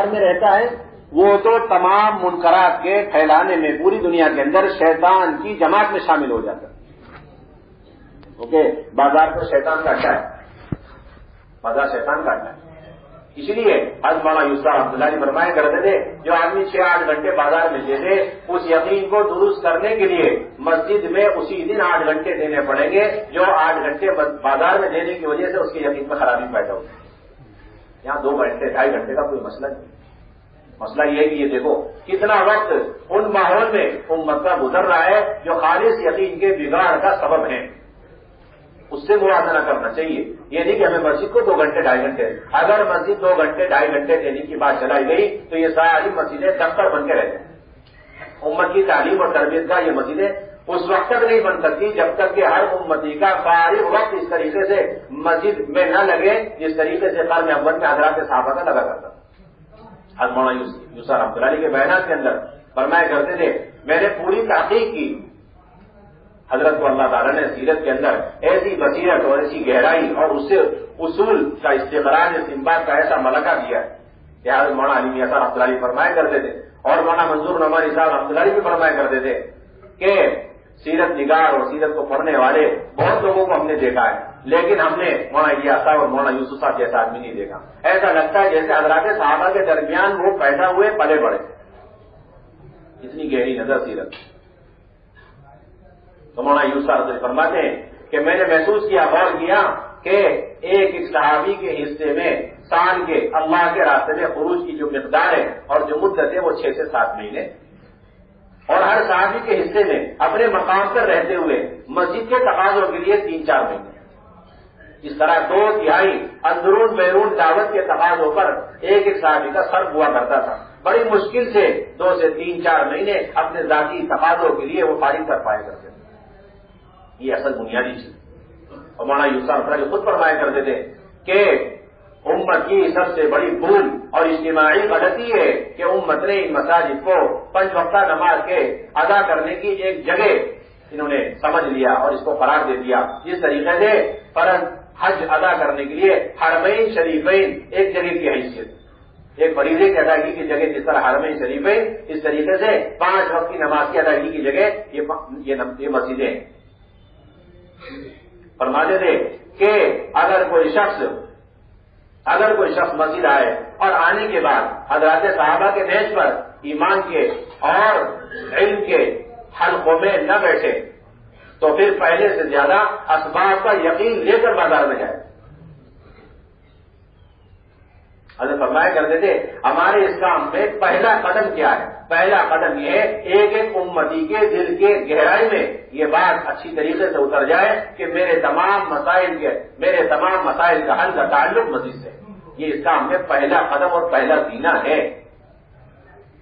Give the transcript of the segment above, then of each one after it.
میں رہتا ہے وہ تو تمام منکرات کے پھیلانے میں پوری دنیا کے اندر شیطان کی جماعت میں شامل ہو جاتا ہے. کیونکہ بازار کو شیطان کا اڈا ہے، بازار شیطان کا اڈا ہے. اسی لیے حضرت مولانا یوسف رحمۃ اللہ علیہ فرمایا کرتے تھے جو آدمی 6-8 گھنٹے بازار میں دیتے اس یقین کو درست کرنے کے لیے مسجد میں اسی دن 8 گھنٹے دینے پڑیں گے جو 8 گھنٹے بازار میں دینے کی وجہ سے اس کے یقین میں خرابی پیدا ہوتی ہے. یہاں 2 گھنٹے 2.5 گھنٹے کا کوئی مسئلہ نہیں. مسئلہ یہ ہے کہ یہ دیکھو کتنا وقت ان ماحول میں امت کا گزر رہا ہے جو خالص یقین کے بگاڑ کا سبب ہے. اس سے موازنہ کرنا چاہیے. یہ نہیں کہ ہمیں مسجد کو 2 گھنٹے 2.5 گھنٹے، اگر مسجد 2 گھنٹے 2.5 گھنٹے دینے کی بات چلائی گئی تو یہ ساری مسجدیں دفتر بن کے رہتے ہیں. امت کی تعلیم اور تربیت کا یہ مسجدیں اس وقت تک نہیں بن سکتی جب تک کہ ہر امتی کا فارغ وقت اس طریقے سے مسجد میں نہ لگے جس طریقے سے قرن اول میں حضرات صحابہ کا لگا کرتا. حضرت مولانا یوسف رحمۃ اللہ علیہ کے بیانات کے اندر فرمایا کرتے تھے میں نے پوری تحقیق کی، حضرت کو اللہ تعالیٰ نے سیرت کے اندر ایسی بصیرت اور ایسی گہرائی اور اس سے اصول کا استقرار استنباط کا ایسا ملکہ دیا ہے کہ حضرت مولانا علی میاں صاحب رحمۃ اللہ علیہ فرمایا کرتے تھے اور مولانا منظور نعمانی صاحب رحمۃ اللہ علیہ بھی فرمایا کرتے تھے کہ سیرت نگار اور سیرت کو پڑھنے والے بہت لوگوں کو ہم نے دیکھا ہے لیکن ہم نے مولانا الیاس صاحب اور مولانا یوسف صاحب جیسا آدمی نہیں دیکھا. ایسا لگتا ہے جیسے حضرات صحابہ کے درمیان وہ پیدا ہوئے پلے بڑے. اتنی گہری نظر سیرت. تو مولانا یوسف صاحب فرماتے ہیں کہ میں نے محسوس کیا غور کیا کہ ایک صحابی کے حصے میں سال کے اللہ کے راستے میں خروج کی جو مقدار ہے اور جو مدت ہے وہ 6 سے 7 مہینے، اور ہر صحابی کے حصے میں اپنے مقام پر رہتے ہوئے مسجد کے تقاضوں کے لیے 3-4 مہینے. اس طرح 2/3 اندرون بیرون دعوت کے تقاضوں پر ایک صحابی کا صرف ہوا کرتا تھا. بڑی مشکل سے 2 سے 3-4 مہینے اپنے ذاتی تقاضوں کے لیے وہ فارغ کر پائے کرتے تھے. یہ اصل بنیادی چیز. اور مولانا یوسف صاحب خود فرمایا کرتے تھے کہ امت کی سب سے بڑی بھول اور اجتماعی غلطی ہے کہ امت نے ان مساجد کو 5 وقتہ نماز کے ادا کرنے کی ایک جگہ انہوں نے سمجھ لیا اور اس کو قرار دے دیا. جس طریقے سے فرض حج ادا کرنے کے لیے حرمین شریفین ایک جگہ کی حیثیت، ایک فریضے کی ادائیگی کی جگہ جس طرح حرمین شریفین، اس طریقے سے 5 وقت کی نماز کی ادائیگی کی جگہ یہ مسجدیں. فرماتے تھے کہ اگر کوئی شخص مسجد آئے اور آنے کے بعد حضرات صحابہ کے نہج پر ایمان کے اور علم کے حلقوں میں نہ بیٹھے تو پھر پہلے سے زیادہ اسباب کا یقین لے کر بازار میں جائے. حضرت فرمایا کرتے تھے ہمارے اس کام میں پہلا قدم کیا ہے؟ پہلا قدم یہ ہے ایک امتی کے دل کے گہرائی میں یہ بات اچھی طریقے سے اتر جائے کہ میرے تمام مسائل کا حل کا تعلق مسجد سے. یہ اس کام میں پہلا قدم اور پہلا زینہ ہے.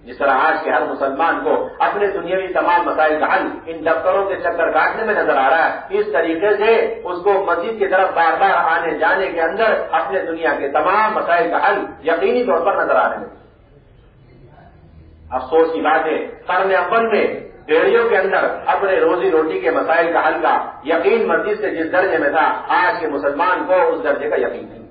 جس طرح آج کے ہر مسلمان کو اپنے دنیاوی تمام مسائل کا حل ان دفتروں کے چکر کاٹنے میں نظر آ رہا ہے، اس طریقے سے اس کو مسجد کی طرف بار بار آنے جانے کے اندر اپنے دنیا کے تمام مسائل کا حل یقینی طور پر نظر آ رہے ہیں. افسوس کی بات ہے قرن اول میں بیڑیوں کے اندر اپنے روزی روٹی کے مسائل کا حل کا یقین مسجد سے جس درجے میں تھا آج کے مسلمان کو اس درجے کا یقین نہیں.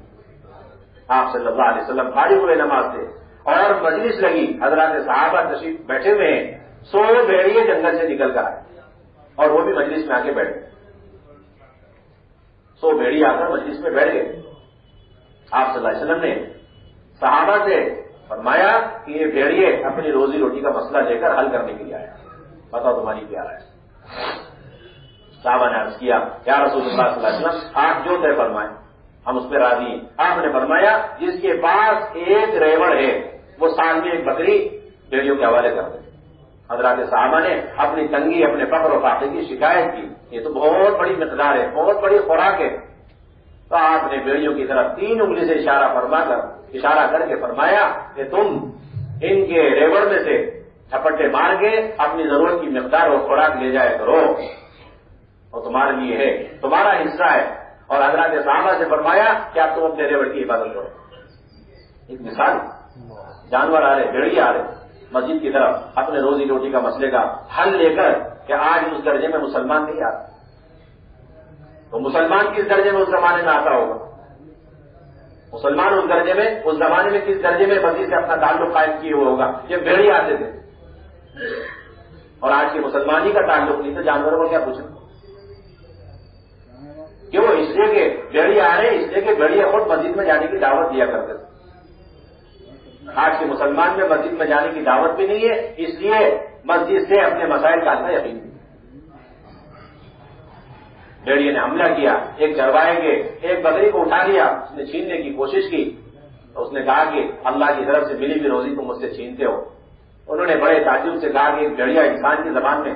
آپ صلی اللہ علیہ وسلم فارغ ہوئے نماز سے اور مجلس لگی، حضرات صحابہ تشریف بیٹھے ہوئے ہیں، 100 بھیڑیے جنگل سے نکل کر آئے اور وہ بھی مجلس میں آ کے بیٹھ گئے. 100 بھیڑیے آ کر مجلس میں بیٹھ گئے. آپ صلی اللہ علیہ وسلم نے صحابہ سے فرمایا کہ یہ بھیڑیے اپنی روزی روٹی کا مسئلہ لے کر حل کرنے کے لیے آیا، بتاؤ تمہاری کیا رائے. صحابہ نے عرض کیا یا رسول اللہ صلی اللہ علیہ وسلم آپ جو طے فرمائیں ہم اس پہ راضی ہیں. آپ نے فرمایا جس کے پاس ایک ریوڑ ہے وہ سال میں ایک بکری بھیڑیوں کے حوالے کر دے. حضرات صحابہ نے اپنی تنگی اپنے فقر و فاقے کی شکایت کی، یہ تو بہت بڑی مقدار ہے، بہت بڑی خوراک ہے. تو آپ نے بھیڑیوں کی طرف 3 انگلی سے اشارہ کر کے فرمایا کہ تم ان کے ریوڑ میں سے چھپٹے مار کے اپنی ضرورت کی مقدار اور خوراک لے جایا کرو اور تمہارے لیے ہے، تمہارا حصہ ہے. اور حضرات صحابہ سے فرمایا کہ آپ تم اپنے ریوڑ کی حفاظت کرو. ایک مثال، جانور آ رہے، بھیڑیے آ رہے مسجد کی طرف اپنے روزی روٹی کا مسئلے کا حل لے کر کہ آج اس درجے میں مسلمان نہیں آتا تو مسلمان کس درجے میں اس زمانے میں آتا ہوگا. مسلمان اس درجے میں، اس زمانے میں کس درجے میں مسجد سے اپنا تعلق قائم کیے ہوئے ہوگا. یہ بھیڑیے آتے تھے اور آج کے مسلمان ہی کا تعلق نہیں تو جانوروں کو کیا پوچھنا. کہ وہ اس لیے کہ بھیڑیے آ رہے ہیں، اس لیے کہ بھیڑیے خود مسجد میں جانے کی دعوت دیا کرتے تھے. آج کے مسلمان میں مسجد میں جانے کی دعوت بھی نہیں ہے، اس لیے مسجد سے اپنے مسائل کا حل یقین نہیں. بھیڑیے نے حملہ کیا، ایک چرواہے کے ایک بکری کو اٹھا لیا، اس نے چھیننے کی کوشش کی تو اس نے کہا کہ اللہ کی طرف سے ملی ہوئی روزی تم مجھ سے چھینتے ہو. انہوں نے بڑے تعجب سے کہا کہ ایک بھیڑیا انسان کی زبان میں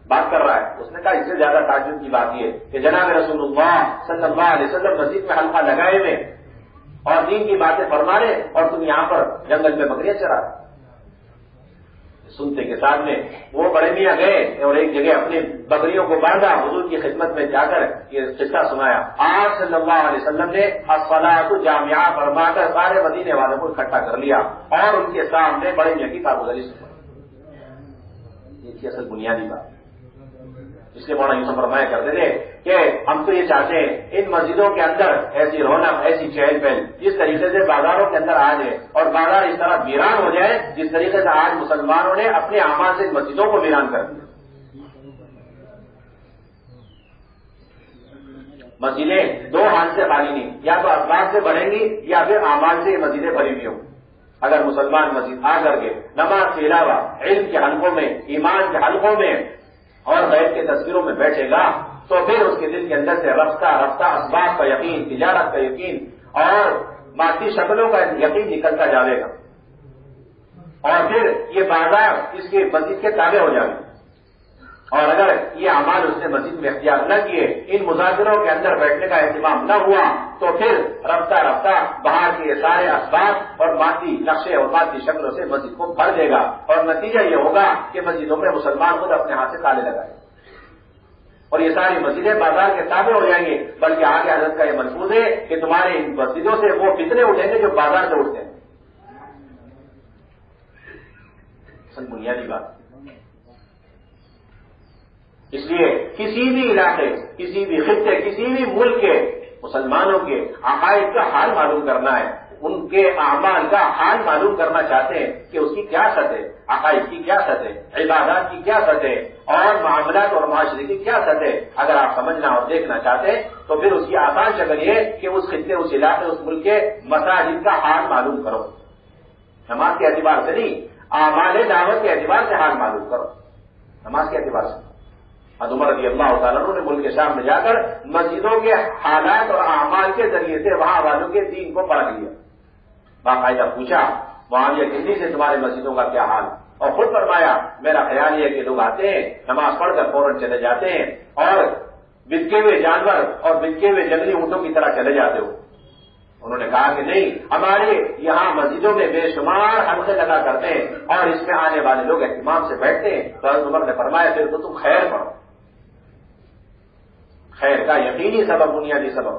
بات کر رہا ہے. اس نے کہا اس سے زیادہ تعجب کی بات یہ کہ جناب رسول اللہ صلی اللہ علیہ وسلم مسجد میں حلقہ لگائے ہوئے اور دین کی باتیں فرما رہے اور تم یہاں پر جنگل میں بکریاں چرا رہے. سنتے کے ساتھ میں وہ بڑے میاں گئے اور ایک جگہ اپنی بکریوں کو باندھا، حضور کی خدمت میں جا کر یہ قصہ سنایا. آپ صلی اللہ علیہ وسلم نے الصلاۃ جامعہ فرما کر سارے مدینے والوں کو اکٹھا کر لیا اور ان کے سامنے بڑے میاں کی کارگزاری سنائی. یہ اصل بنیادی بات. اس لیے مولانا یوسف فرمایا کرتے تھے کہ ہم تو یہ چاہتے ہیں ان مسجدوں کے اندر ایسی رونق، ایسی چہل پہل جس طریقے سے بازاروں کے اندر آ جائے اور بازار اس طرح ویران ہو جائے جس طریقے سے آج مسلمانوں نے اپنے اعمال سے مسجدوں کو ویران کر دیا. مسجدیں دو حال سے خالی نہیں، یا تو اسباب سے بڑھیں گی یا پھر اعمال سے یہ مسجدیں بھری ہوئی ہوں. اگر مسلمان مسجد آ کر کے نماز کے علاوہ علم کے حلقوں میں، ایمان کے حلقوں میں اور غیب کے تصویروں میں بیٹھے گا تو پھر اس کے دل کے اندر سے رفتہ رفتہ اسباب کا یقین، تجارت کا یقین اور مادی شکلوں کا یقین نکلتا جائے گا اور پھر یہ بازار اس کے مسجد کے تابع ہو جائے گا. اور اگر یہ اعمال اس نے مسجد میں اختیار نہ کیے، ان مذاکروں کے اندر بیٹھنے کا اہتمام نہ ہوا تو پھر رفتہ رفتہ باہر کے سارے اسباب اور مادی نقشے اور مادی شکلوں سے مسجد کو بھر دے گا اور نتیجہ یہ ہوگا کہ مسجدوں میں مسلمان خود اپنے ہاتھ سے تالے لگائے اور یہ ساری مسجدیں بازار کے تابع ہو جائیں گے. بلکہ آگے حضرت کا یہ ملفوظ ہے کہ تمہارے ان مسجدوں سے وہ فتنے اٹھیں گے جو بازار سے اٹھتے ہیں. اصل بنیادی بات. اس لیے کسی بھی علاقے، کسی بھی خطے، کسی بھی ملک کے مسلمانوں کے عقائد کا حال معلوم کرنا ہے، ان کے اعمال کا حال معلوم کرنا چاہتے ہیں کہ اس کی کیا سطح، عقائد کی کیا سطح، عبادات کی کیا سطح اور معاملات اور معاشرے کی کیا سطح اگر آپ سمجھنا اور دیکھنا چاہتے ہیں تو پھر اس کی آسان شکل یہ کہ اس خطے، اس علاقے، اس ملک کے مساجد کا حال معلوم کرو. نماز کے اعتبار سے نہیں، اعمال دعوت کے اعتبار سے حال معلوم کرو. نماز کے اعتبار سے عمر رضی اللہ تعالیٰ نے ملک کے شام میں جا کر مسجدوں کے حالات اور اعمال کے ذریعے سے وہاں والوں کے دین کو پرکھ لیا. باقاعدہ پوچھا معاویہ کسی سے تمہارے مسجدوں کا کیا حال، اور خود فرمایا میرا خیال یہ ہے کہ لوگ آتے ہیں نماز پڑھ کر فوراً چلے جاتے ہیں اور بکے ہوئے جانور اور بکے ہوئے جنگلی اونٹوں کی طرح چلے جاتے ہو. انہوں نے کہا کہ نہیں، ہمارے یہاں مسجدوں میں بے شمار حلقے لگا کرتے ہیں اور اس میں آنے والے لوگ اہتمام سے بیٹھتے ہیں. تو حضرت عمر نے فرمایا پھر تو تم خیر پڑھو. خیر کا یقینی سبب، بنیادی سبب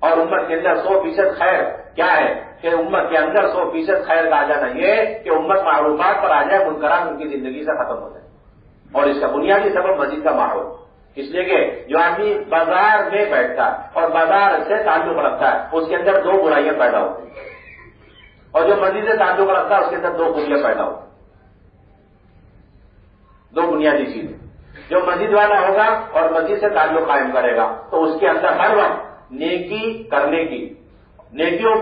اور امت کے اندر 100% خیر کیا ہے کہ امت کے اندر 100% خیر کا آ جانا یہ کہ امت معروفات پر آ جائے، منکرات ان کی زندگی سے ختم ہو جائے. اور اس کا بنیادی سبب مسجد کا ماحول. اس لیے کہ جو آدمی بازار میں بیٹھتا ہے اور بازار سے تعلق رکھتا ہے اس کے اندر 2 برائیاں پیدا ہوتی ہیں اور جو مسجد سے تعلق رکھتا ہے اس کے اندر 2 خوبیاں پیدا ہوتی ہیں. 2 بنیادی چیزیں. جو مسجد والا ہوگا اور مسجد سے تعلق قائم کرے گا تو اس کے اندر ہر وقت نیکی کرنے کی، نیکیوں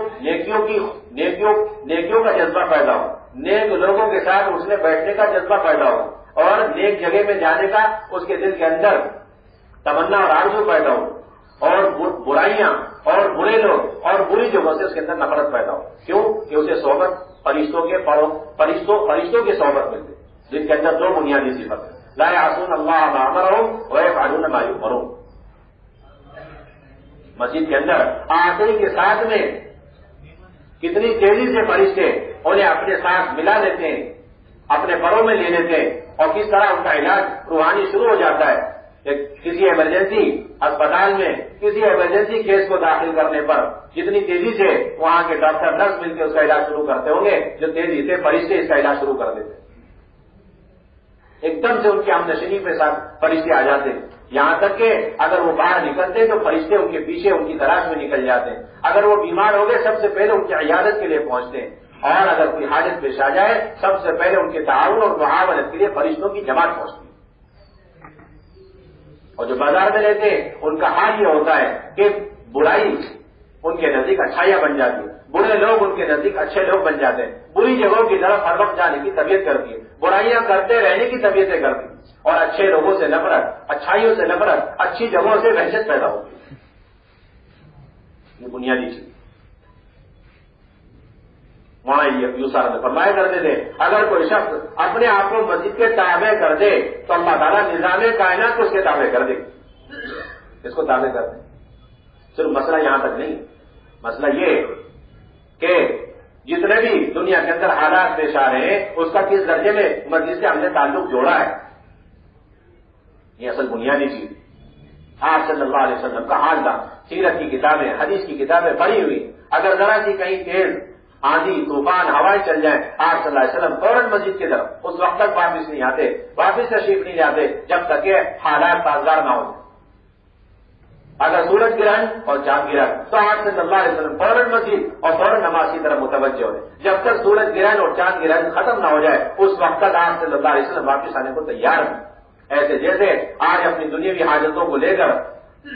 کا جذبہ پیدا ہو، نیک لوگوں کے ساتھ اس نے بیٹھنے کا جذبہ پیدا ہو اور نیک جگہ میں جانے کا اس کے دل کے اندر تمنا اور آرزو پیدا ہو اور برائیاں اور برے لوگ اور بری جگہوں سے اس کے اندر نفرت پیدا ہو. کیوں کہ اسے صحبت فرشتوں کی صحبت ملتی جس کے اندر 2 بنیادی صفت ہے. لا يعصون اللہ ما امرهم ويفعلون ما يؤمرون. مسجد کے اندر آتے کے ساتھ میں کتنی تیزی سے فرشتے انہیں اپنے ساتھ ملا لیتے ہیں، اپنے پروں میں لے لیتے ہیں اور کس طرح ان کا علاج روحانی شروع ہو جاتا ہے. کسی ایمرجنسی اسپتال میں کسی ایمرجنسی کیس کو داخل کرنے پر جتنی تیزی سے وہاں کے ڈاکٹر نرس مل کے اس کا علاج شروع کرتے ہوں گے، جو تیزی سے فرشتے اس کا علاج شروع کر دیتے. ایک دم سے ان کی آمدنی کے ساتھ فرشتے آ جاتے ہیں. یہاں تک کہ اگر وہ باہر نکلتے تو فرشتے ان کے پیچھے ان کی تلاش میں نکل جاتے ہیں. اگر وہ بیمار ہو گئے سب سے پہلے ان کی عیادت کے لیے پہنچتے ہیں, اور اگر کوئی حاجت پیش آ جائے سب سے پہلے ان کے تعاون اور معاونت کے لیے فرشتوں کی جماعت پہنچتی ہے. اور جو بازار میں رہتے ہیں ان کا حال یہ ہوتا ہے کہ برائی ان کے نزدیک اچھائیاں بن جاتی ہے, برے لوگ ان کے نزدیک اچھے لوگ بن جاتے ہیں, بری جگہوں کی طرف ہر وقت جانے کی طبیعت کرتی ہے, برائیاں کرتے رہنے کی طبیعتیں کرتی ہیں, اور اچھے لوگوں سے نفرت, اچھائیوں سے نفرت, اچھی جگہوں سے وحشت پیدا ہوتی ہے. یہ بنیادی چیز. وہاں یوسا نے فرمایا کرتے تھے اگر کوئی شخص اپنے آپ کو مسجد کے تابع کر دے تو اللہ تعالیٰ نظام کائنات کو اس کے تابع کر دے. اس کو تابع کر دے. صرف مسئلہ یہاں تک نہیں, مسئلہ یہ کہ جتنے بھی دنیا کے اندر حالات پیش آ رہے ہیں اس کا کس درجے میں مسجد سے ہم نے تعلق جوڑا ہے. یہ اصل بنیادی چیز. آپ صلی اللہ علیہ وسلم کا حال تھا, سیرت کی کتابیں, حدیث کی کتابیں پڑھی ہوئی, اگر ذرا سی کہیں تیز آندھی طوفان ہوائیں چل جائیں آپ صلی اللہ علیہ وسلم فوراً مسجد کی طرف, اس وقت تک واپس نہیں آتے, واپس تشریف نہیں جاتے جب تک کہ حالات سازگار نہ ہو جائے. اگر سورج گرہن اور چاند گرہن تو آپ صلی اللہ علیہ وسلم فوراً مسجد اور فوراً نماز کی طرف متوجہ ہو جائے. جب تک سورج گرہن اور چاند گرہن ختم نہ ہو جائے اس وقت تک آپ صلی اللہ علیہ وسلم واپس آنے کو تیار ہیں. ایسے جیسے آج اپنی دنیاوی حاجتوں کو لے کر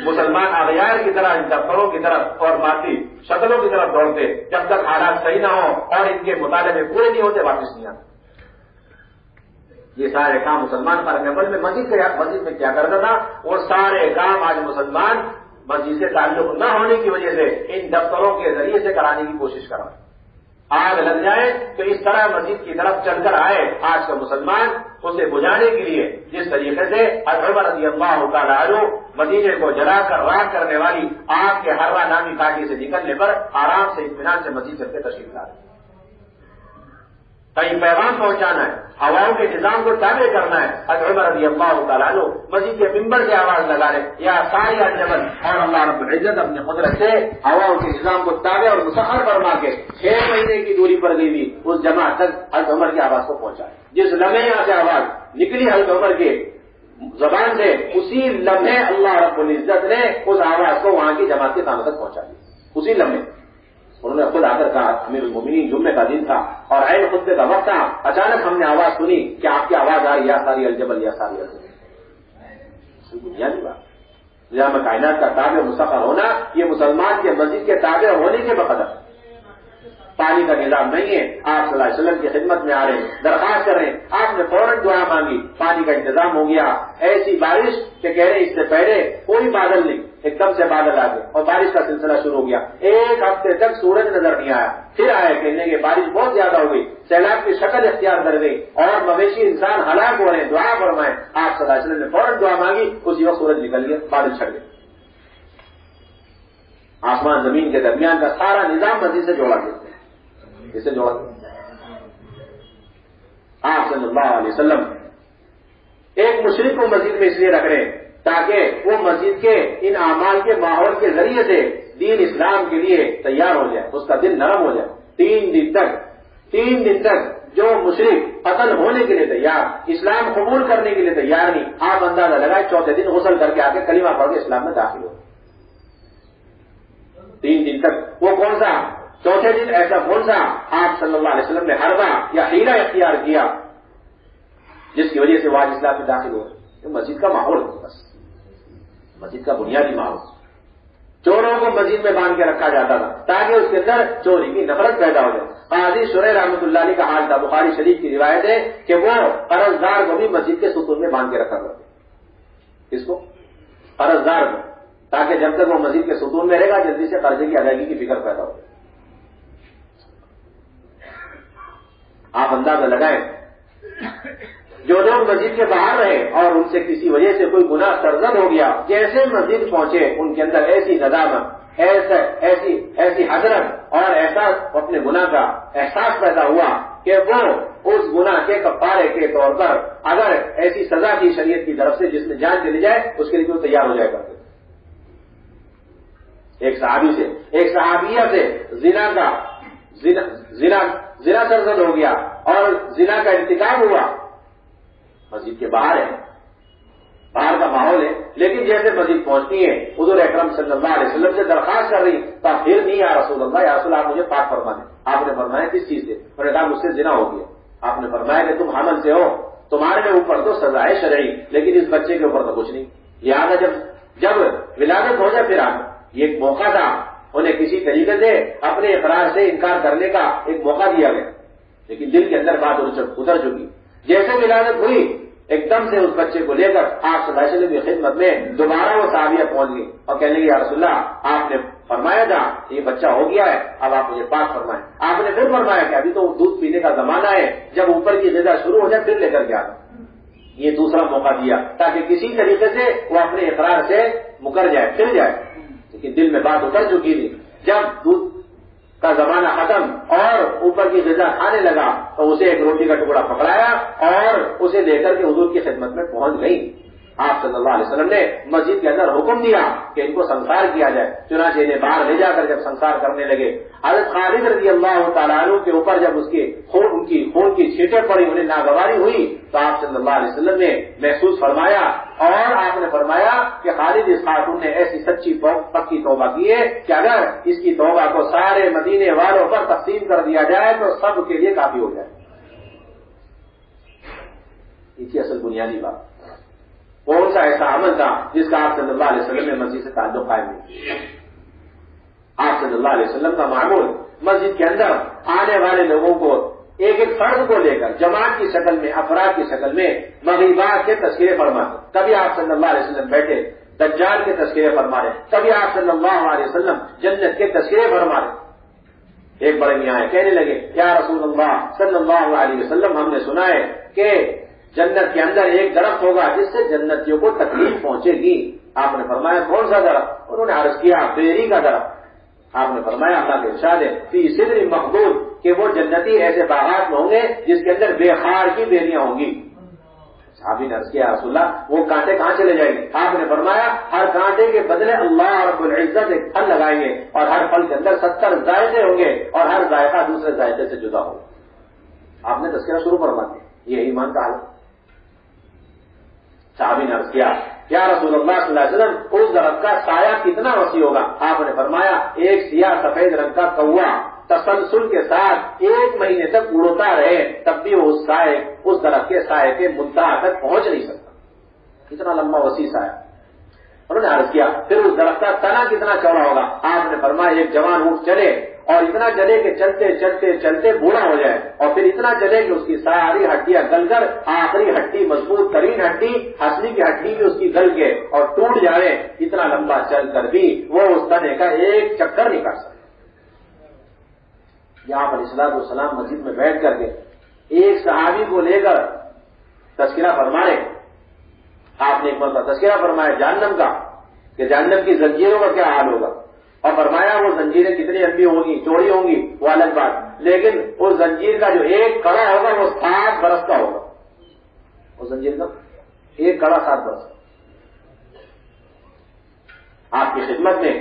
مسلمان اغیار کی طرح ان دفتروں کی طرف اور مادی شکلوں کی طرف دوڑتے, جب تک حالات صحیح نہ ہوں اور ان کے مطالبے پورے نہیں ہوتے واپس نہیں آتے. یہ سارے کام مسلمان پر عمل میں مسجد میں کیا کرتا تھا, وہ سارے کام آج مسلمان مسجد سے تعلق نہ ہونے کی وجہ سے ان دفتروں کے ذریعے سے کرانے کی کوشش کر رہا ہے. آگ لگ جائے تو اس طرح مسجد کی طرف چل کر آئے آج کا مسلمان, اسے بجھانے کے لیے جس طریقے سے عمر رضی اللہ تعالیٰ عنہ مدینے کو جلا کر راکھ کرنے والی آگ کے ہررا نامی کاٹی سے نکلنے پر آرام سے اطمینان سے مسجد چل کے تشریف لا رہے. کہیں پیغام پہنچانا ہے, ہواؤں کے نظام کو تابع کرنا ہے. عمر رضی اللہ تعالیٰ عنہ مسجد کے ممبر سے آواز لگا رہے یا ساری الجبل, اور اللہ رب العزت اپنی قدرت سے ہواؤں کے نظام کو تابع اور مسخر فرما کے 6 مہینے کی دوری پر گئی ہوئی اس جماعت تک حضرت عمر کی آواز کو پہنچا. جس لمحے یہاں سے آواز نکلی حضرت عمر کے زبان سے, اسی لمحے اللہ رب العزت نے اس آواز کو وہاں کی جماعت کے کاموں تک پہنچا دی. اسی لمحے انہوں نے خود آ کر کہا امیر المومنین جمعے کا دن تھا اور عین خطبے کا وقت تھا, اچانک ہم نے آواز سنی کہ آپ کی آواز آ رہی یا ساری الجبل یا ساری الجبل. بنیادی بات نظام کائنات کا تابع مستقر ہونا یہ مسلمان کے مسجد کے تابع ہونے کے بقدر. پانی کا نظام نہیں ہے, آپ صلی اللہ علیہ وسلم کی خدمت میں آ رہے ہیں, درخواست کر رہے ہیں, آپ نے فوراً دعا مانگی, پانی کا انتظام ہو گیا. ایسی بارش کہ کہہ رہے اس سے پہلے کوئی بادل نہیں, ایک دم سے بادل آ گئے اور بارش کا سلسلہ شروع ہو گیا. 1 ہفتے تک سورج نظر نہیں آیا, پھر آئے کہنے کہ بارش بہت زیادہ ہو گئی, سیلاب کی شکل اختیار کر گئی اور مویشی انسان ہلاک ہو رہے ہیں, دعا فرمائیں. آپ صلی اللہ علیہ وسلم نے فوراً دعا مانگی, اسی وقت سورج نکل گیا, بادل چھٹ گئے. آسمان زمین کے درمیان کا سارا نظام مسجد سے جوڑا گیا. اسے جوڑا آپ صلی اللہ علیہ وسلم ایک مشرک کو مسجد میں اس لیے رکھ رہے ہیں تاکہ وہ مسجد کے ان اعمال کے ماحول کے ذریعے سے دین اسلام کے لیے تیار ہو جائے, اس کا دل نرم ہو جائے. 3 دن تک جو مشرک قتل ہونے کے لیے تیار, اسلام قبول کرنے کے لیے تیار نہیں, آپ اندازہ لگائے 4تھے دن غسل کر کے آ کے کلمہ پڑھ کے اسلام میں داخل ہو. 3 دن تک وہ کون سا, 4تھے دن ایسا کون سا آپ صلی اللہ علیہ وسلم نے حربہ یا حیلہ اختیار کیا جس کی وجہ سے وہ آج اسلام میں داخل ہو. مسجد کا ماحول ہے, بس مسجد کا بنیادی ماحول. چوروں کو مسجد میں باندھ کے رکھا جاتا تھا تاکہ اس کے اندر چوری کی نفرت پیدا ہو جائے. قاضی شریح رحمۃ اللہ علیہ کا حال تھا, بخاری شریف کی روایت ہے کہ وہ قرضدار کو بھی مسجد کے ستون میں باندھ کے رکھا کرتے. کس کو, قرضدار کو, تاکہ جب تک وہ مسجد کے ستون میں رہے گا جلدی سے قرضے کی ادائیگی کی فکر پیدا ہو. آپ اندازہ لگائیں جو لوگ مسجد کے باہر رہے اور ان سے کسی وجہ سے کوئی گناہ سرزد ہو گیا, جیسے مسجد پہنچے ان کے اندر ایسی ندامت, ایسی حضرت اور احساس, اپنے گناہ کا احساس پیدا ہوا کہ وہ اس گناہ کے کفارے کے طور پر اگر ایسی سزا کی شریعت کی طرف سے جس میں جان چلی جائے اس کے لیے جو تیار ہو جائے کرتے. ایک صحابیہ سے زنا سرزد ہو گیا اور زنا کا ارتکاب ہوا, مسجد کے باہر ہے, باہر کا ماحول ہے، لیکن جیسے مسجد پہنچتی ہے حضور اکرم صلی اللہ علیہ وسلم سے درخواست کر رہی تو پھر نہیں یا رسول اللہ، یا رسول آپ مجھے پاک فرما دیں۔ آپ نے فرمایا کس چیز سے؟ انہوں نے کہا مجھ سے زنا ہو گیا۔ آپ نے فرمایا کہ تم حمل سے ہو، تمہارے اوپر تو سزا ہے شرعی، لیکن اس بچے کے اوپر تو کچھ نہیں۔ لہٰذا جب ولادت ہو جائے پھر آنا، یہ ایک موقع تھا، انہیں کسی طریقے سے اپنے اقرار سے انکار کرنے کا ایک موقع دیا گیا، لیکن دل کے اندر بات اتر چکی۔ جیسے ولادت ہوئی ایک دم سے اس بچے کو لے کر آپ صلی اللہ علیہ وسلم کی خدمت میں دوبارہ وہ صحابیہ پہنچ گئی اور کہنے لگی یا رسول اللہ آپ نے فرمایا تھا یہ بچہ ہو گیا ہے، اب آپ مجھے پاک فرمائیں۔ آپ نے پھر فرمایا کہ ابھی تو دودھ پینے کا زمانہ ہے، جب اوپر کی غذا شروع ہو جائے پھر لے کر کے آنا۔ یہ دوسرا موقع دیا تاکہ کسی طریقے سے وہ اپنے اقرار سے مکر جائے، پھر جائے، لیکن دل میں بات اتر چکی تھی۔ جب دودھ کا زمانہ ختم اور اوپر کی غذا کھانے لگا تو اسے ایک روٹی کا ٹکڑا پکڑایا اور اسے لے کر کے حضور کی خدمت میں پہنچ گئی۔ آپ صلی اللہ علیہ وسلم نے مسجد کے اندر حکم دیا کہ ان کو سنسار کیا جائے، چنانچہ انہیں باہر لے جا کر جب سنسار کرنے لگے، حضرت خالد رضی اللہ تعالیٰ عنہ کے اوپر جب اس کے خون کی چھینٹیں پڑی، انہیں ناگواری ہوئی تو آپ صلی اللہ علیہ وسلم نے محسوس فرمایا اور آپ نے فرمایا کہ خالد اس خاتون نے ایسی سچی پکی توبہ کی ہے کہ اگر اس کی توبہ کو سارے مدینے والوں پر تقسیم کر دیا جائے تو سب کے لیے کافی ہو جائے۔ یہ تھی اصل بنیادی بات۔ کون سا ایسا عمل تھا جس کا آپ صلی اللہ علیہ وسلم نے مسجد سے تعلق قائم نہیں؟ آپ صلی اللہ علیہ وسلم کا معمول مسجد کے اندر آنے والے لوگوں کو ایک ایک فرد کو لے کر جماعت کی شکل میں، افراد کی شکل میں مغیبات کے تذکرے فرماتے۔ کبھی آپ صلی اللہ علیہ وسلم بیٹھے دجال کے تذکرے فرما رہے، کبھی آپ صلی اللہ علیہ وسلم جنت کے تذکرے فرما رہے۔ ایک بڑے میاں کہنے لگے یا رسول اللہ صلی اللہ علیہ وسلم ہم نے سنا ہے کہ جنت کے اندر ایک درخت ہوگا جس سے جنتیوں کو تکلیف پہنچے گی۔ آپ نے فرمایا کون سا درخت؟ انہوں نے عرض کیا بیری کا درخت۔ آپ نے فرمایا اللہ کے ارشاد ہے فی صدر مخضود کہ وہ جنتی ایسے باغات میں ہوں گے جس کے اندر بے خار کی بیریاں ہوں گی۔ صحابی نے عرض کیا رسول اللہ وہ کانٹے کہاں چلے جائیں گے؟ آپ نے فرمایا ہر کانٹے کے بدلے اللہ رب العزت ایک پھل لگائیں گے اور ہر پھل کے اندر 70 ذائقے ہوں گے اور ہر ذائقہ دوسرے ذائقے سے جدا ہوگا۔ آپ نے تذکرہ شروع فرما دیا، یہ ایمان کا حال۔ صحابی نے عرض کیا یا رسول اللہ صلی اللہ علیہ وسلم اس درخت کا سایہ کتنا وسیع ہوگا؟ آپ نے فرمایا ایک سیاہ سفید رنگ کا کوا تسلسل کے ساتھ 1 مہینے تک اڑتا رہے تب بھی وہ اس درخت کے سائے کے منتہا تک پہنچ نہیں سکتا، اتنا لمبا وسیع سایہ۔ انہوں نے عرض کیا پھر اس درخت کا تنا کتنا چوڑا ہوگا؟ آپ نے فرمایا ایک جوان اونٹ چلے اور اتنا چلے کہ چلتے چلتے چلتے بوڑھا ہو جائے اور پھر اتنا چلے کہ اس کی ساری ہڈیاں گل کر آخری ہڈی مضبوط ترین ہڈی ہنسلی کی ہڈی بھی اس کی گل کے اور ٹوٹ جائے، اتنا لمبا چل کر بھی وہ اس تنے کا ایک چکر نہیں کر سکتا۔ یہاں پر علیہ السلام مسجد میں بیٹھ کر کے ایک صحابی کو لے کر تذکرہ فرما رہے۔ آپ نے ایک مرتبہ تذکرہ فرمایا جہنم کا کہ جہنم کی زنجیروں کا کیا حال ہوگا، اور فرمایا وہ زنجیریں کتنی لمبی ہوں گی، چوڑی ہوں گی وہ الگ بات، لیکن اس زنجیر کا جو ایک کڑا ہوگا وہ 60 برس کا ہوگا۔ اس زنجیر کا ایک کڑا 60 برس۔ آپ کی خدمت میں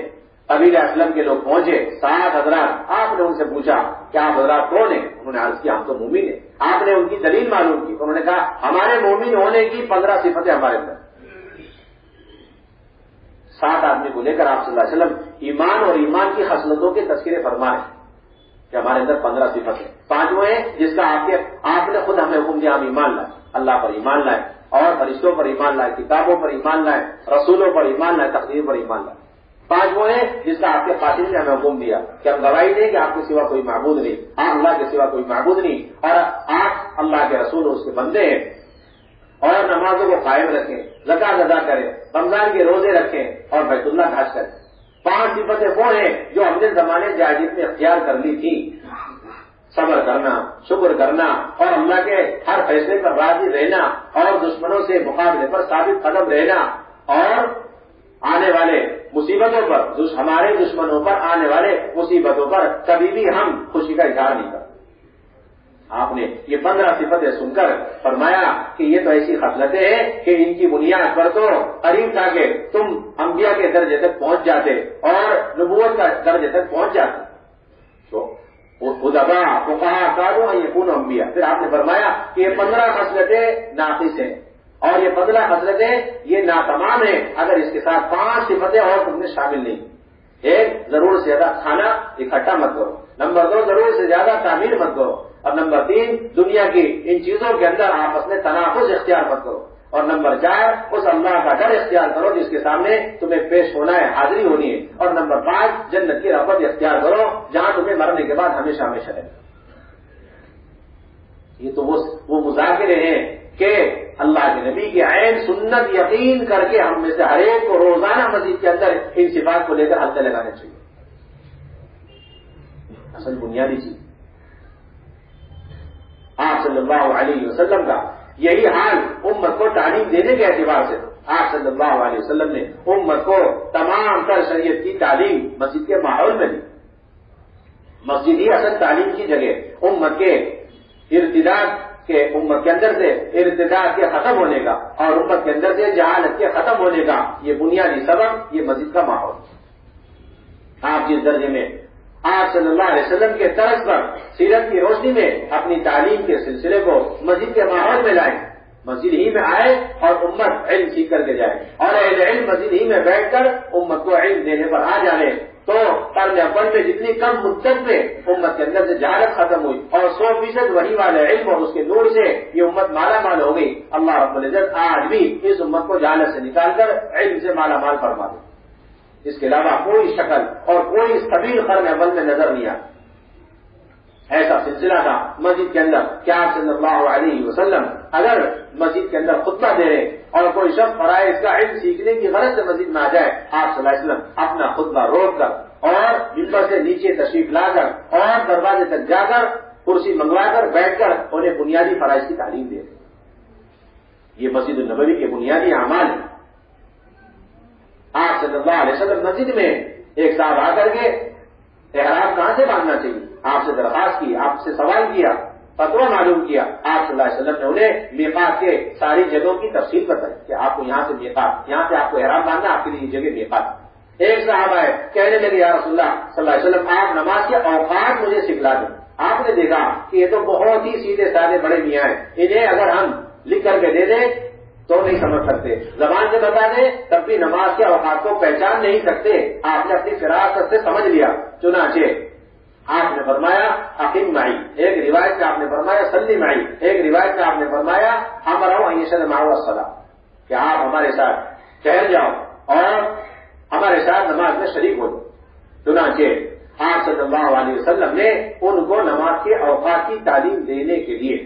قبیلہ اسلم کے لوگ پہنچے 60 حضرات۔ آپ نے ان سے پوچھا کہ آپ حضرات کون ہیں؟ انہوں نے عرض کیا ہم تو مومن ہیں۔ آپ نے ان کی دلیل معلوم کی، انہوں نے کہا ہمارے مومن ہونے کی 15 صفتیں ہمارے اندر۔ 7 آدمی کو لے کر آپ صلی اللہ علیہ وسلم ایمان اور ایمان کی خصلتوں کے تذکرے فرمائے کہ ہمارے اندر 15 صفتیں۔ 5واں ہے جس کا آپ نے خود ہمیں حکم دیا ہم ایمان لائیں، اللہ پر ایمان لائیں اور فرشتوں پر ایمان لائیں، کتابوں پر ایمان لائیں، رسولوں پر ایمان لائیں، تقدیر پر ایمان لائیں۔ 5واں ہے جس کا آپ کے قاتل نے ہمیں حکم دیا کہ ہم گواہی دیں کہ آپ کے سوا کوئی معبود نہیں، آپ اللہ کے سوا کوئی معبود نہیں اور آپ اللہ کے رسول اور اس کے بندے ہیں، اور نمازوں کو قائم رکھیں، زکات ادا کریں، رمضان کے روزے رکھیں اور بیت اللہ کا حج کریں۔ 5 صفتیں وہ ہیں جو ہم نے زمانے جاہلیت میں اختیار کر لی تھی، صبر کرنا، شکر کرنا اور اللہ کے ہر فیصلے پر راضی رہنا اور دشمنوں سے مقابلے پر ثابت قدم رہنا اور آنے والے مصیبتوں پر ہمارے دشمنوں پر آنے والے مصیبتوں پر کبھی بھی ہم خوشی کا اظہار نہیں کرتے۔ آپ نے یہ 15 صفتیں سن کر فرمایا کہ یہ تو ایسی خصلتیں ہیں کہ ان کی بنیاد پر تو قریب تھا کہ تم انبیاء کے درجے تک پہنچ جاتے اور نبوت کا درجے تک پہنچ جاتے۔ تو ادبا فقہا قالوا ان یکونوا انبیاء، پھر آپ نے فرمایا کہ یہ 15 خصلتیں ناقص ہیں اور یہ فضلہ حضرتیں یہ ناتمام ہے اگر اس کے ساتھ 5 صفتیں اور تم نے شامل نہیں. ایک، ضرور سے زیادہ کھانا اکٹھا مت کرو. نمبر 2، ضرور سے زیادہ تعمیر مت کرو. اور نمبر 3، دنیا کی ان چیزوں کے اندر آپس میں تنافس اختیار مت کرو. اور نمبر 4، اس اللہ کا ڈر اختیار کرو جس کے سامنے تمہیں پیش ہونا ہے، حاضری ہونی ہے. اور نمبر 5، جنت کی رغبت اختیار کرو جہاں تمہیں مرنے کے بعد ہمیشہ ہمیشہ رہے. یہ تو وہ مذاکرے ہیں کہ اللہ کے نبی کی عین سنت یقین کر کے ہم میں سے ہر ایک کو روزانہ مسجد کے اندر ان صفات کو لے کر حلقے لگانے چاہیے. اصل بنیادی چیز آپ صلی اللہ علیہ وسلم کا یہی حال امت کو تعلیم دینے کے اعتبار سے. آپ صلی اللہ علیہ وسلم نے امت کو تمام تر شریعت کی تعلیم مسجد کے ماحول میں دی. مسجد ہی اصل تعلیم کی جگہ. امت کے ارتداد کے امت کے اندر سے ارتداد کے ختم ہونے کا اور امت کے اندر سے جہالت کے ختم ہونے کا یہ بنیادی سبب یہ مسجد کا ماحول. آپ جس درجے میں آپ صلی اللہ علیہ وسلم کے طرز پر سیرت کی روشنی میں اپنی تعلیم کے سلسلے کو مسجد کے ماحول میں لائیں، مسجد ہی میں آئے اور امت علم سیکھ کر کے جائے اور اہل علم مسجد ہی میں بیٹھ کر امت کو علم دینے پر آ جانے تو قرن اول میں جتنی کم مدت میں امت کے اندر سے جہالت ختم ہوئی اور 100% وحی والے علم اور اس کے نور سے یہ امت مالا مال ہو گئی. اللہ رب العزت آج بھی اس امت کو جہالت سے نکال کر علم سے مالا مال فرما دے. اس کے علاوہ کوئی شکل اور کوئی طویل قرن اول میں نظر نہیں آتا. ایسا سلسلہ تھا مسجد کے اندر کیا آپ صلی اللہ علیہ وسلم اگر مسجد کے اندر خطبہ دے رہے اور کوئی شخص فرائض کا علم سیکھنے کی غرض سے مسجد میں آ جائے، آپ صلی اللہ علیہ وسلم اپنا خطبہ روک کر اور ممبر سے نیچے تشریف لا کر اور دروازے تک جا کر کرسی منگوا کر بیٹھ کر انہیں بنیادی فرائض کی تعلیم دے. یہ مسجد النبوی کے بنیادی اعمال ہیں. آپ صلی اللہ علیہ وسلم مسجد میں ایک صاحب آ کر کے احرام کہاں سے باندھنا چاہیے آپ سے درخواست کی، آپ سے سوال کیا، فتویٰ معلوم کیا. آپ صلی اللہ علیہ وسلم نے انہیں میقات کے ساری جگہوں کی تفصیل بتائی کہ آپ کو یہاں سے میقات، یہاں سے آپ کو احرام باندھنا، آپ کے لیے یہ جگہ میقات. ایک صاحب آئے کہنے لگے یا رسول اللہ صلی اللہ علیہ وسلم آپ نماز کے اوقات مجھے سکھلا دیں. آپ نے دیکھا کہ یہ تو بہت ہی سیدھے سادے بڑے میاں ہیں، انہیں اگر ہم لکھ کر کے دے دیں تو نہیں سمجھ سکتے، زبان سے بتا دیں تب بھی نماز کے اوقات کو پہچان نہیں سکتے. آپ نے اپنی فراست سے سمجھ لیا. چنانچہ آپ نے فرمایا اقیم معی، ایک روایت میں آپ نے فرمایا سلی معی، ایک روایت میں آپ نے فرمایا امرا ان یشهد معه الصلاۃ، کہ آپ ہمارے ساتھ ٹھہر جاؤ اور ہمارے ساتھ نماز میں شریک ہو. چنانچہ آپ صلی اللہ علیہ وسلم نے ان کو نماز کے اوقات کی تعلیم دینے کے لیے،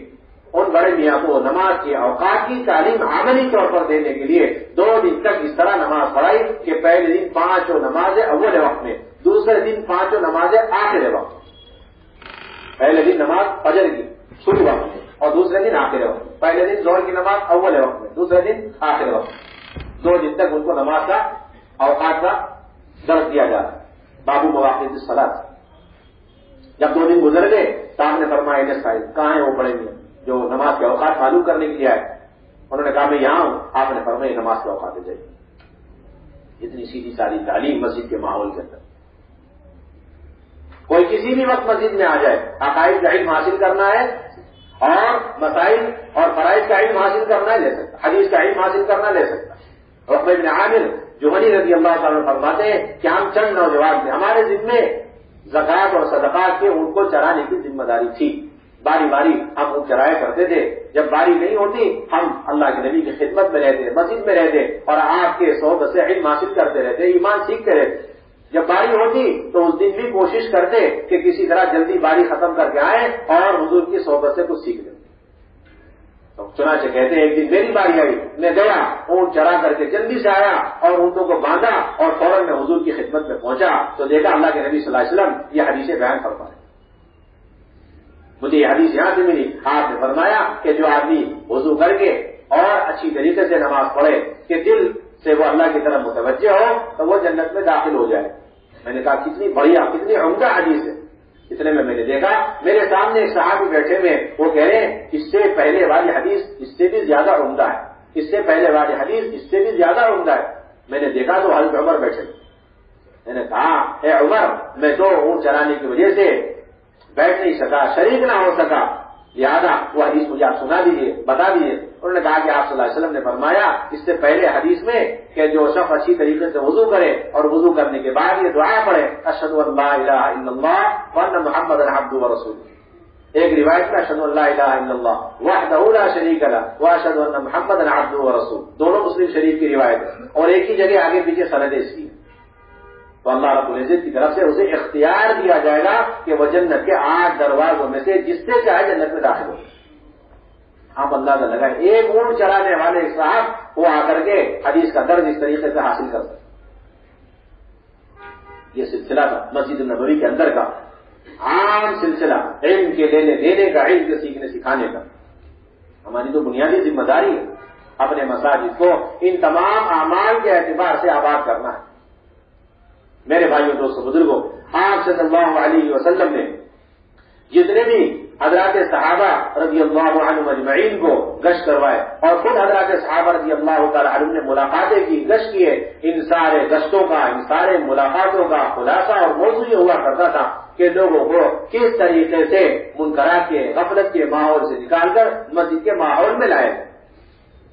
ان بڑے میاں کو نماز کے اوقات کی تعلیم عملی طور پر دینے کے لیے 2 دن تک اس طرح نماز پڑھائی کہ پہلے دن 5 نمازیں اول وقت میں، دوسرے دن 5 نمازیں آخر وقت. پہلے دن نماز فجر کی شروع وقت میں اور دوسرے دن آخر وقت. پہلے دن ظہر کی نماز اول وقت میں، دوسرے دن آخر وقت. 2 دن تک ان کو نماز کا اوقات کا درس دیا جا رہا ہے. بابو مواقع الصلاۃ. جب 2 دن گزر گئے تو آپ نے فرمایا صاحب کہاں ہیں وہ بڑے میاں جو نماز کے اوقات معلوم کرنے کے لیے آئے؟ انہوں نے کہا میں یہاں ہوں. آپ نے فرمایا نماز کے اوقات دے جائیے. اتنی سیدھی ساری تعلیم مسجد کے ماحول کے اندر. کوئی کسی بھی وقت مسجد میں آ جائے، عقائد کا علم حاصل کرنا ہے اور مسائل اور فرائض کا علم حاصل کرنا ہے لے سکتا، حدیث کا علم حاصل کرنا لے سکتا. عقبہ بن عامر جوہنی رضی اللہ تعالیٰ فرماتے ہیں کہ ہم چند نوجوان تھے، ہمارے ذمے زکات اور صدقات کے ان کو چرانے کی ذمہ داری تھی. باری باری ہم ان چرایا کرتے تھے. جب باری نہیں ہوتی ہم اللہ کے نبی کی خدمت میں رہتے، مسجد میں رہتے اور آپ کے صحبت سے علم حاصل کرتے رہتے، ایمان سیکھتے رہتے. جب باری ہوتی تو اس دن بھی کوشش کرتے کہ کسی طرح جلدی باری ختم کر کے آئیں اور حضور کی صحبت سے کچھ سیکھ لیں. تو چنانچہ کہتے ہیں ایک دن میری باری آئی، میں گیا اونٹ چرا کر کے جلدی سے آیا اور اونٹوں کو باندھا اور فوراً میں حضور کی خدمت میں پہنچا تو دیکھا اللہ کے نبی صلی اللہ علیہ وسلم یہ حدیث بیان فرما رہے. مجھے یہ حدیث یہاں سے ملی. آپ نے فرمایا کہ جو آدمی وضو کر کے اور اچھی طریقے سے نماز پڑھے کہ دل سے وہ اللہ کی طرف متوجہ ہو تو وہ جنت میں داخل ہو جائے. میں نے کہا کتنی بڑھیا کتنی عمدہ حدیث ہے. اتنے میں نے دیکھا میرے سامنے ایک صحابی بیٹھے ہوئے، وہ کہہ رہے ہیں اس سے پہلے والی حدیث اس سے بھی زیادہ عمدہ ہے، اس سے پہلے والی حدیث اس سے بھی زیادہ عمدہ ہے. میں نے دیکھا تو حضرت عمر بیٹھے. میں نے کہا اے عمر میں 2 اونٹ چرانے کی وجہ سے بیٹھ نہیں سکا، شریک نہ ہو سکا، لہٰذا وہ حدیث مجھے آپ سنا دیجیے، بتا دیجیے۔ انہوں نے کہا کہ آپ صلی اللہ علیہ وسلم نے فرمایا اس سے پہلے حدیث میں کہ جو شخص اچھی طریقے سے وضو کرے اور وضو کرنے کے بعد یہ دعا پڑھے اشہد ان لا الہ الا اللہ وان محمدا عبدہ ورسولہ، ایک روایت میں اشہد ان لا الہ الا اللہ وحدہ لا شریک لہ واشہد ان محمدا عبدہ ورسولہ، دونوں مسلم شریف کی روایت ہے اور ایک ہی جگہ آگے پیچھے سند اس کی، تو اللہ رب العزت کی طرف سے اسے اختیار دیا جائے گا کہ وہ جنت کے 8 دروازوں میں سے جس سے چاہے جنت میں داخل ہو۔ آپ اندازہ لگائیں ایک اونٹ چلانے والے صاحب وہ آ کر کے حدیث کا درج اس طریقے سے حاصل کر سکتے۔ یہ سلسلہ تھا مسجد النبوی کے اندر کا عام سلسلہ علم کے لینے دینے کا، علم کے سیکھنے سکھانے کا۔ ہماری تو بنیادی ذمہ داری ہے اپنے مساجد کو ان تمام اعمال کے اعتبار سے آباد کرنا ہے۔ میرے بھائیوں دوستوں بزرگوں، آپ صلی اللہ علیہ وسلم نے جتنے بھی حضرات صحابہ رضی اللہ عنہم اجمعین کو گشت کروائے اور خود حضرات صحابہ رضی اللہ تعالی عنہم نے ملاقاتیں کی، گشت کیے، ان سارے گشتوں کا، ان سارے ملاقاتوں کا خلاصہ اور موضوع یہ ہوا کرتا تھا کہ لوگوں کو کس طریقے سے منکرات کے، غفلت کے ماحول سے نکال کر مسجد کے ماحول میں لائے۔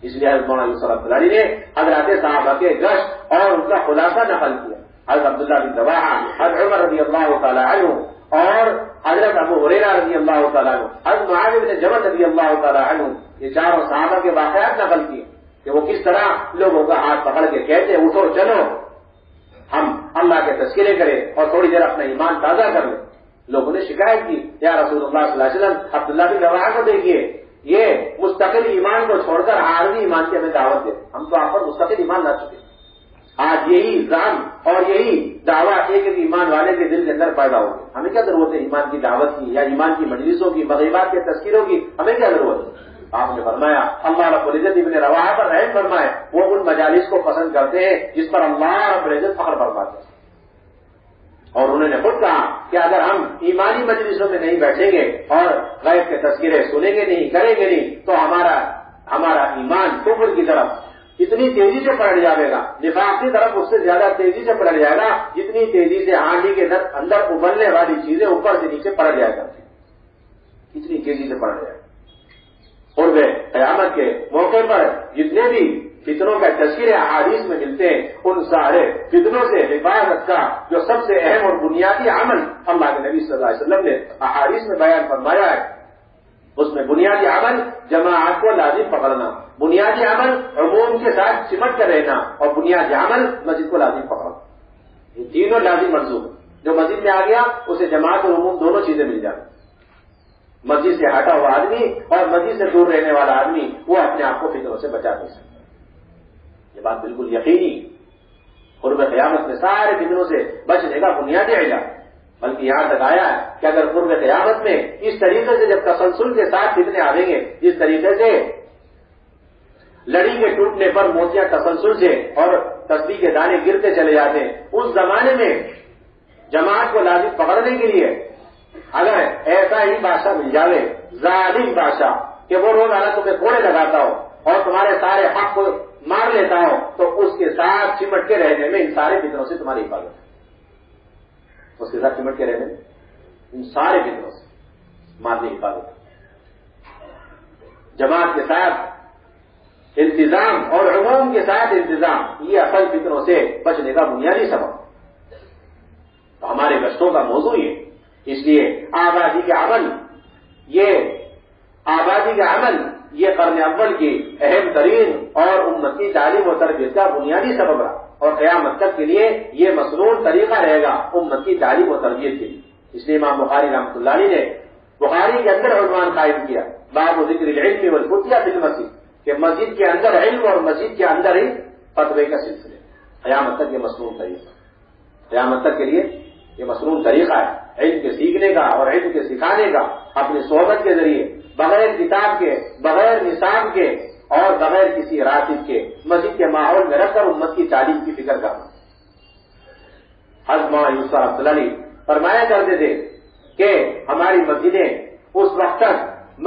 اس لیے حضرت مولانا یوسف القرضی نے حضرات صحابہ کے گشت اور ان کا خلاصہ نقل کیا۔ حضرت عبداللہ بن رواحہ، حضرت عمر رضی اللہ تعالی عنہ اور حضرت ابو ہریرہ رضی اللہ تعالیٰ عنہ، حضرت معاذ بن جبل رضی اللہ تعالیٰ عنہ، یہ چاروں صحابہ کے واقعات نقل کیے کہ وہ کس طرح لوگوں کا ہاتھ پکڑ کے کہتے اٹھو چلو ہم اللہ کے تذکرے کریں اور تھوڑی دیر اپنا ایمان تازہ کر لیں۔ لوگوں نے شکایت کی یا رسول اللہ صلی اللہ علیہ وسلم عبداللہ بن رواحہ کو دیکھیے، یہ مستقل ایمان کو چھوڑ کر عارضی ایمان کی ہمیں دعوت دے، ہم تو آپ پر مستقل ایمان لا چکے۔ آج یہی الزام اور یہی دعویٰ ایک ایک ایمان والے کے دل کے اندر پیدا ہو گئے۔ ہمیں کیا ضرورت ہے ایمان کی دعوت کی یا ایمان کی مجلسوں کی، مغیبات کے تذکیروں کی، ہمیں کیا ضرورت ہے؟ آپ نے فرمایا اللہ رب العزت ابن رواحہ پر رحم فرمائے، وہ ان مجالس کو پسند کرتے ہیں جس پر اللہ رب العزت فخر فرماتے ہیں۔ اور انہوں نے خود کہا کہ اگر ہم ایمانی مجلسوں میں نہیں بیٹھیں گے اور غیب کے تذکرے سنیں گے نہیں، کریں گے نہیں، تو ہمارا ایمان کفر کی طرف اتنی تیزی سے پلٹ جائے گا، نفاق کی طرف اس سے زیادہ تیزی سے پلٹ جائے گا جتنی تیزی سے ہانڈی کے اندر ابلنے والی چیزیں اوپر سے نیچے پلٹ جائے گا، اتنی تیزی سے پلٹ جائے گا۔ اور وہ قیامت کے موقع پر جتنے بھی فتنوں کا تذکرے احادیث میں ملتے ہیں ان سارے فتنوں سے حفاظت کا جو سب سے اہم اور بنیادی عمل اللہ کے نبی صلی اللہ علیہ وسلم نے احادیث میں بیان فرمایا ہے، اس میں بنیادی عمل جماعت کو لازم پکڑنا، بنیادی عمل عموم کے ساتھ سمٹ کر رہنا اور بنیادی عمل مسجد کو لازم پکڑنا، یہ تینوں لازم منظور۔ جو مسجد میں آ گیا اسے جماعت اور عموم دونوں چیزیں مل جاتی۔ مسجد سے ہٹا ہوا آدمی اور مسجد سے دور رہنے والا آدمی وہ اپنے آپ کو فتنوں سے بچا نہیں سکتا، یہ بات بالکل یقینی۔ قرب قیامت میں سارے فتنوں سے بچنے کا بنیادی علاج، بلکہ یہاں تک آیا ہے کہ اگر قرب قیامت میں اس طریقے سے جب تسلسل کے ساتھ فتنے آئیں گے، جس طریقے سے لڑی کے ٹوٹنے پر موتیاں تسلسل سے اور تسبیح کے دانے گرتے چلے جاتے ہیں، اس زمانے میں جماعت کو لازم پکڑنے کے لیے اگر ایسا ہی بادشاہ مل جائے، ظالم بادشاہ کہ وہ روزانہ تمہیں کوڑے لگاتا ہو اور تمہارے سارے حق کو مار لیتا ہو، تو اس کے ساتھ چمٹ کے رہنے میں ان سارے فتنوں سے تمہاری حفاظت ہے، اس کے ساتھ چمٹ کے رہنے میں ان سارے فتنوں سے مارنے کی حفاظت ہے۔ جماعت کے ساتھ انتظام اور عموم کے ساتھ انتظام یہ اصل فتنوں سے بچنے کا بنیادی سبب، تو ہمارے گشتوں کا موضوع یہ، اس لیے آبادی کا عمل یہ قرن اول کی اہم ترین اور امت کی تعلیم و تربیت کا بنیادی سبب رہا، اور قیامت تک کے لیے یہ مصنون طریقہ رہے گا امت کی تعلیم و تربیت کے لیے۔ اس لیے امام بخاری رحمۃ اللہ علیہ نے بخاری کے اندر عنوان قائم کیا باب ذکر العلم والفتیہ فی المسجد، کہ مسجد کے اندر علم اور مسجد کے اندر ہی فتوے کا سلسلہ، قیامت تک یہ مصنون طریقہ، قیامت تک کے لیے یہ مصنون طریقہ ہے علم کے سیکھنے کا اور علم کے سکھانے کا، اپنی صحبت کے ذریعے، بغیر کتاب کے، بغیر نصاب کے اور بغیر کسی راتب کے مسجد کے ماحول میں رکھ کر امت کی تعلیم کی فکر کرنا۔ حضرت مولانا یوسف القرضی فرمایا کرتے تھے کہ ہماری مسجدیں اس وقت تک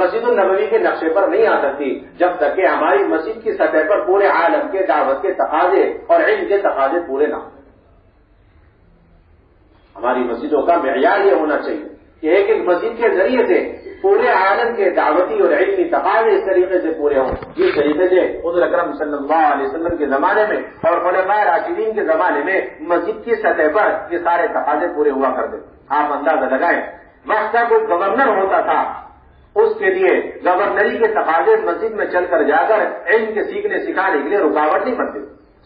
مسجد النبوی کے نقشے پر نہیں آ سکتی جب تک کہ ہماری مسجد کی سطح پر پورے عالم کے دعوت کے تقاضے اور علم کے تقاضے پورے نہ ہوں۔ ہماری مسجدوں کا معیار یہ ہونا چاہیے کہ ایک ایک مسجد کے ذریعے سے پورے عالم کے دعوتی اور علمی تقاضے اس طریقے سے پورے ہوں جس طریقے سے حضور اکرم صلی اللہ علیہ وسلم کے زمانے میں اور خلفائے راشدین کے زمانے میں مسجد کی سطح پر یہ سارے تقاضے پورے ہوا کرتے. آپ اندازہ لگائیں وقت کا کوئی گورنر ہوتا تھا اس کے لیے گورنری کے تقاضے مسجد میں چل کر جا کر علم کے سیکھنے سکھانے کے لیے رکاوٹ نہیں بنتے.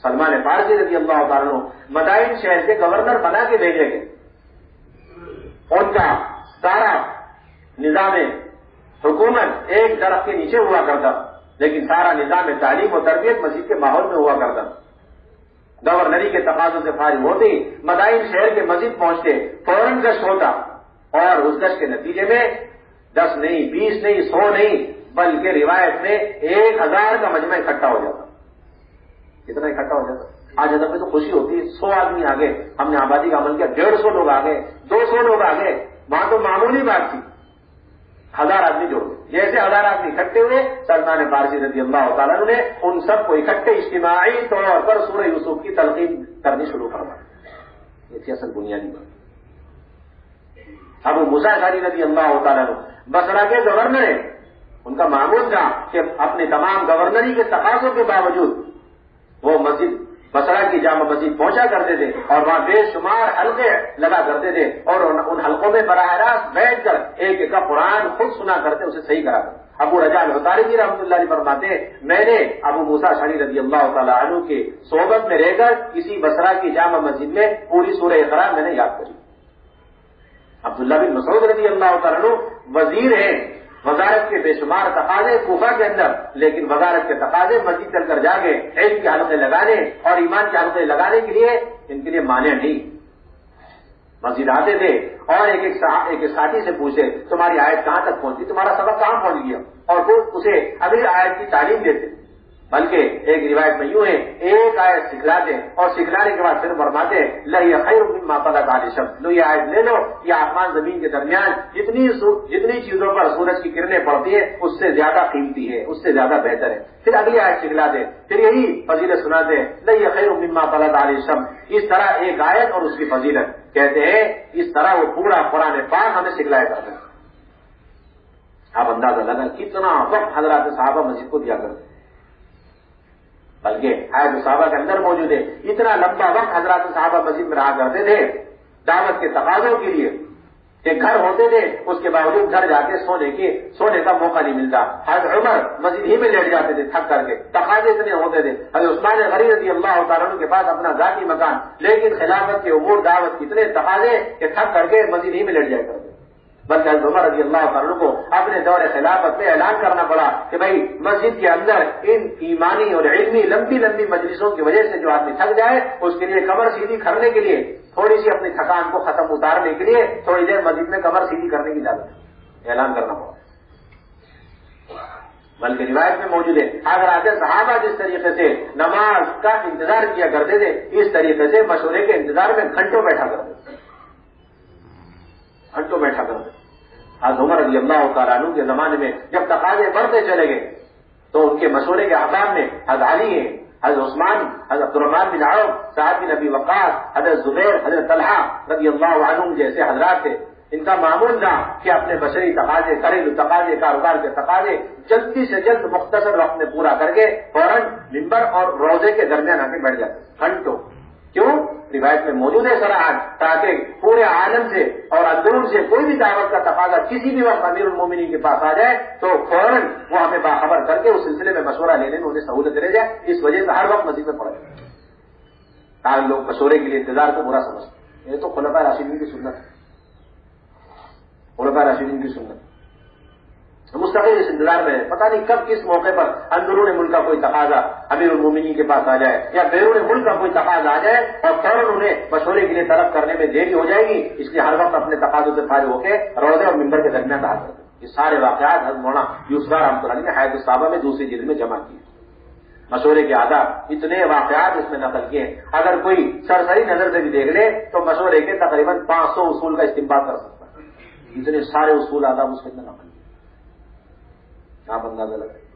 سلمان فارسی رضی اللہ تعالیٰ مدائن شہر کے گورنر بنا کے بھیجے گئے. ان کا سارا نظام حکومت ایک درخت کے نیچے ہوا کرتا لیکن سارا نظام تعلیم و تربیت مسجد کے ماحول میں ہوا کرتا. گورنری کے تقاضوں سے فارغ ہوتے ہی مدائن شہر کے مسجد پہنچتے فوراً گشت ہوتا اور اس گشت کے نتیجے میں 10 نہیں 20 نہیں 100 نہیں بلکہ روایت میں 1000 کا مجمع اکٹھا ہو جاتا. کتنا اکٹھا ہو جاتا؟ آج ادب میں تو خوشی ہوتی ہے 100 آدمی آ گئے, ہم نے آبادی کا عمل کیا 150 لوگ آ گئے 200 لوگ آ گئے. وہاں تو معمولی بات تھی 1000 آدمی جوڑ گئے. جیسے 1000 آدمی اکٹھے ہوئے سلمان فارسی رضی اللہ تعالیٰ نے ان سب کو اکٹھے اجتماعی طور پر سورہ یوسف کی تلقین کرنی شروع کروا. یہ تھی اصل بنیادی بات. ابو موسیٰ اشعری رضی اللہ تعالیٰ نے بصرہ کے گورنر ہیں, ان کا معمول تھا کہ اپنے تمام گورنری کے تقاضوں کے باوجود وہ مسجد بصرہ کی جامع مسجد پہنچا کرتے تھے اور وہاں بے شمار حلقے لگا کرتے تھے اور ان حلقوں میں براہ راست بیٹھ کر ایک ایک کا قرآن خود سنا کرتے, اسے صحیح کرا کرتے. ابو رجاء العطاردی رحمۃ اللہ علیہ فرماتے میں نے ابو موسیٰ اشعری رضی اللہ تعالیٰ عنہ کے صحبت میں رہ کر کسی بصرہ کی جامع مسجد میں پوری سورہ اقرا میں نے یاد کری. عبداللہ بن مسعود رضی اللہ تعالیٰ عنہ وزیر ہیں, وزارت کے بے شمار تقاضے کوفہ کے اندر, لیکن وزارت کے تقاضے مسجد چل کر جا کے علم کے حلقے لگانے اور ایمان کے حلقے لگانے کے لیے ان کے لیے مانع نہیں. مسجد آتے تھے اور ایک ساتھی سے پوچھے تمہاری آیت کہاں تک پہنچی, تمہارا سبق کہاں پہنچ گیا, اور وہ اسے اگلی آیت کی تعلیم دیتے. بلکہ ایک روایت میں یوں ہے ایک آیت سکھلاتے اور سکھلانے کے بعد پھر فرماتے لَهِيَ خَيْرٌ مِّمَّا طَلَعَتْ عَلَيْهِ الشَّمْسُ, لو یہ آیت لے لو, یہ آسمان زمین کے درمیان جتنی چیزوں پر سورج کی کرنیں پڑتی ہیں اس سے زیادہ قیمتی ہے, اس سے زیادہ بہتر ہے. پھر اگلی آیت سکھلاتے, پھر یہی فضیلت سناتے لَهِيَ خَيْرٌ مِّمَّا طَلَعَتْ عَلَيْهِ الشَّمْسُ. اس طرح ایک آیت اور اس کی فضیلت کہتے ہیں اس طرح وہ پورا قرآن پاک ہمیں سکھلایا کرتے ہیں. آپ اندازہ لگا کتنا وقت حضرات صحابہ مسجد کو دیا کرتے, بلکہ حیات صحابہ کے اندر موجود ہے. اتنا لمبا وقت حضرات صحابہ مسجد میں رہا کرتے تھے دعوت کے تقاضوں کے لیے کہ گھر ہوتے تھے اس کے باوجود گھر جا کے سونے کا موقع نہیں ملتا. حضرت عمر مسجد ہی میں لیٹ جاتے تھے تھک کر کے, تقاضے اتنے ہوتے تھے. حضرت عثمان غنی رضی اللہ تعالیٰ عنہ کے پاس اپنا ذاتی مکان, لیکن خلافت کے امور دعوت کے اتنے تقاضے کہ تھک کر کے مسجد ہی میں لیٹ جایا کرتے. بلکہ حضرت عمر رضی اللہ تعالیٰ کو اپنے دور خلافت میں اعلان کرنا پڑا کہ بھائی مسجد کے اندر ان ایمانی اور علمی لمبی لمبی مجلسوں کی وجہ سے جو آدمی تھک جائے اس کے لیے کمر سیدھی کرنے کے لیے, تھوڑی سی اپنی تھکان کو ختم اتارنے کے لیے تھوڑی دیر مسجد میں کمر سیدھی کرنے کی اجازت اعلان کرنا پڑا. بلکہ روایت میں موجود ہے حضرات صحابہ جس طریقے سے نماز کا انتظار کیا کرتے تھے اس طریقے سے مشورے کے انتظار میں گھنٹوں بیٹھا کرتے تھے. حضرت عمر رضی اللہ تعالیٰ عنہ کے زمانے میں جب تقاضے بڑھتے چلے گئے تو ان کے مشورے کے احباب میں حضرت علی ہیں, حضرت عثمان, حضرت عبدالرحمن بن عوف, سعد بن ابی وقاص, حضرت زبیر, حضرت طلحہ رضی اللہ عنہم جیسے حضرات تھے. ان کا معمول تھا کہ اپنے بشری تقاضے, گھریلو تقاضے, کاروبار کے تقاضے جلدی سے جلد مختصر وقت میں پورا کر کے فوراً منبر اور روضے کے درمیان آ کے بیٹھ جاتے گھنٹوں. کیوں؟ روایت میں موجود ہے صراحت, تاکہ پورے عالم سے اور اندرون سے کوئی بھی دعوت کا تقاضا کسی بھی وقت امیر المومنین کے پاس آ جائے تو فوراً وہ ہمیں باخبر کر کے اس سلسلے میں مشورہ لینے میں انہیں سہولت رہ جائے. اس وجہ سے ہر وقت مسجد میں پڑے آج لوگ مشورے کے لیے انتظار کو برا سمجھتے ہیں. یہ تو خلفائے راشدین کی سنت ہے, خلفائے راشدین کی سنت مستقل اس انتظار میں ہے. پتہ نہیں کب کس موقع پر اندرون ملک کا کوئی تقاضا امیر المومنین کے پاس آ جائے یا بیرون ملک کا کوئی تقاضا آ جائے اور فوراً انہیں مشورے کے لیے طلب کرنے میں دیری ہو جائے گی. اس لیے ہر وقت اپنے تقاضوں سے فارغ ہو کے روضے اور منبر کے درمیان رہا کرتے. یہ سارے واقعات حضرت مولانا یوسف رحمۃ اللہ نے حیات الصحابہ میں دوسری جلد میں جمع کیے. مشورے کے آداب اتنے واقعات اس میں نقل کیے. اگر کوئی سرسری نظر سے بھی دیکھ لے تو مشورے کے تقریباً 500 اصول کا استنباط کر سکتا ہے. اتنے سارے اصول آداب اس میں نقل. آپ اندازہ لگائیں.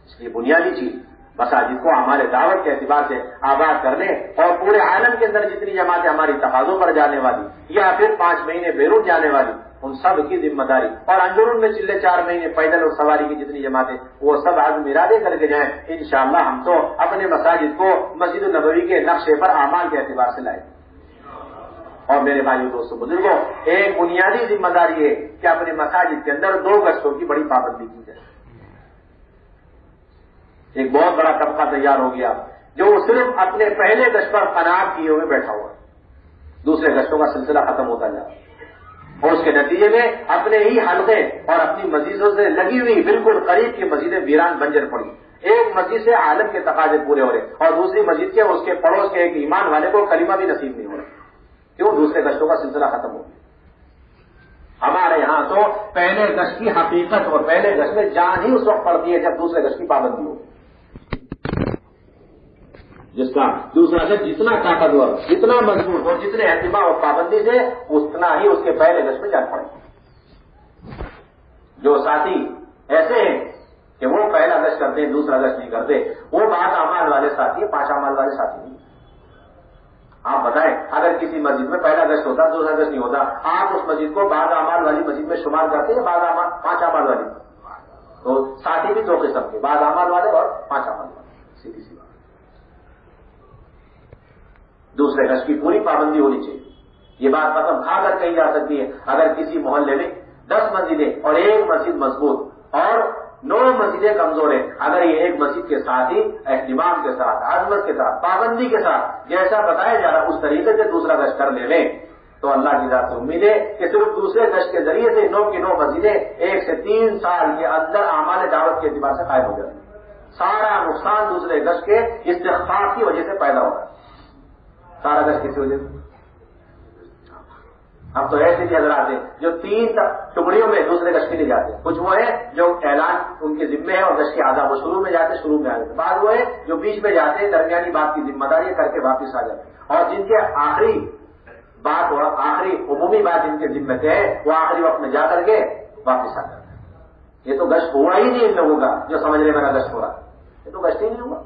اس لیے بنیادی چیز مساجد کو ہمارے دعوت کے اعتبار سے آباد کرنے اور پورے عالم کے اندر جتنی جماعتیں ہماری تقاضوں پر جانے والی یا پھر 5 مہینے بیرون جانے والی ان سب کی ذمہ داری، اور اندرون میں چلے 4 مہینے پیدل اور سواری کی جتنی جماعتیں وہ سب عزم ارادے کر کے جائیں، انشاءاللہ ہم تو اپنے مساجد کو مسجد النبوی کے نقشے پر اعمال کے اعتبار سے لائیں۔ اور میرے بھائیوں دوستوں بزرگوں، ایک بنیادی ذمہ داری ہے کہ اپنے مساجد کے اندر 2 گشتوں کی بڑی پابندی کی جائے۔ ایک بہت بڑا طبقہ تیار ہو گیا جو صرف اپنے پہلے گشت پر قناعت کیے ہوئے بیٹھا ہوا، دوسرے گشتوں کا سلسلہ ختم ہوتا جا اور اس کے نتیجے میں اپنے ہی حلقے اور اپنی مسجدوں سے لگی ہوئی بالکل قریب کی مسجدیں ویران بنجر پڑی۔ ایک مسجد سے عالم کے تقاضے پورے ہو رہے اور دوسری مسجد کے اس کے پڑوس کے ایک ایمان والے کو کلمہ بھی نصیب نہیں ہو رہا، کیوں؟ دوسرے گشتوں کا سلسلہ ختم ہو گیا۔ ہمارے یہاں تو پہلے گشت کی حقیقت اور پہلے گشت میں جان ہی اس وقت پڑتی ہے جب دوسرے گشت کی پابندی ہو، جس کا دوسرا گشت جتنا طاقتور، جتنا مضبوط اور جتنے اہتمام اور پابندی سے اتنا ہی اس کے پہلے گشت میں جان پڑے۔ جو ساتھی ایسے ہیں کہ وہ پہلا گشت کرتے ہیں دوسرا گشت نہیں کرتے، وہ 5 اعمال والے ساتھی ہیں، 5 اعمال والے ساتھی نہیں۔ آپ بتائیں اگر کسی مسجد میں پہلا گشت ہوتا دوسرا گشت نہیں ہوتا، آپ اس مسجد کو 12 اعمال والی مسجد میں شمار کرتے ہیں، 5 اعمال والی؟ تو ساتھی بھی 2 قسم کے، 12 اعمال والے اور 5 اعمال والے، سیدھی سی بات۔ دوسرے گشت کی پوری پابندی ہونی چاہیے، یہ بات قسم کھا کر کہی جا سکتی ہے۔ اگر کسی محلے میں 10 مسجدیں اور ایک مسجد مضبوط اور 9 مسجدیں کمزور ہیں، اگر یہ ایک مسجد کے ساتھ ہی اہتمام کے ساتھ، عظمت کے ساتھ، پابندی کے ساتھ جیسا بتایا جا رہا اس طریقے سے دوسرا گشت کر لے لیں تو اللہ کی ذات سے امید ہے کہ صرف دوسرے گشت کے ذریعے سے 9 کی 9 مسجدیں 1 سے 3 سال کے اندر اعمال دعوت کے اعتبار سے قائم ہو جائیں۔ سارا نقصان دوسرے گشت کے استخفاف کی وجہ سے پیدا ہوگا۔ سارا گشت کسی وجہ سے؟ اب تو ایسے بھی حضرات ہیں جو 3 ٹکڑیوں میں دوسرے گشت کے لیے جاتے ہیں، کچھ وہ ہے جو اعلان ان کے ذمے ہے اور گشت کے آداب وہ شروع میں جاتے، شروع میں آ جاتے، بعض وہ ہے جو بیچ میں جاتے ہیں، درمیانی بات کی ذمہ داری کر کے واپس آ جاتے ہیں، اور جن کے آخری بات اور آخری عمومی بات جن کے ذمے سے ہے وہ آخری وقت میں جا کر کے واپس آ جاتے ہیں۔ یہ تو گشت ہوا ہی نہیں ان لوگوں کا جو سمجھ رہے میرا گشت ہو رہا، یہ تو گشت ہی نہیں ہوا،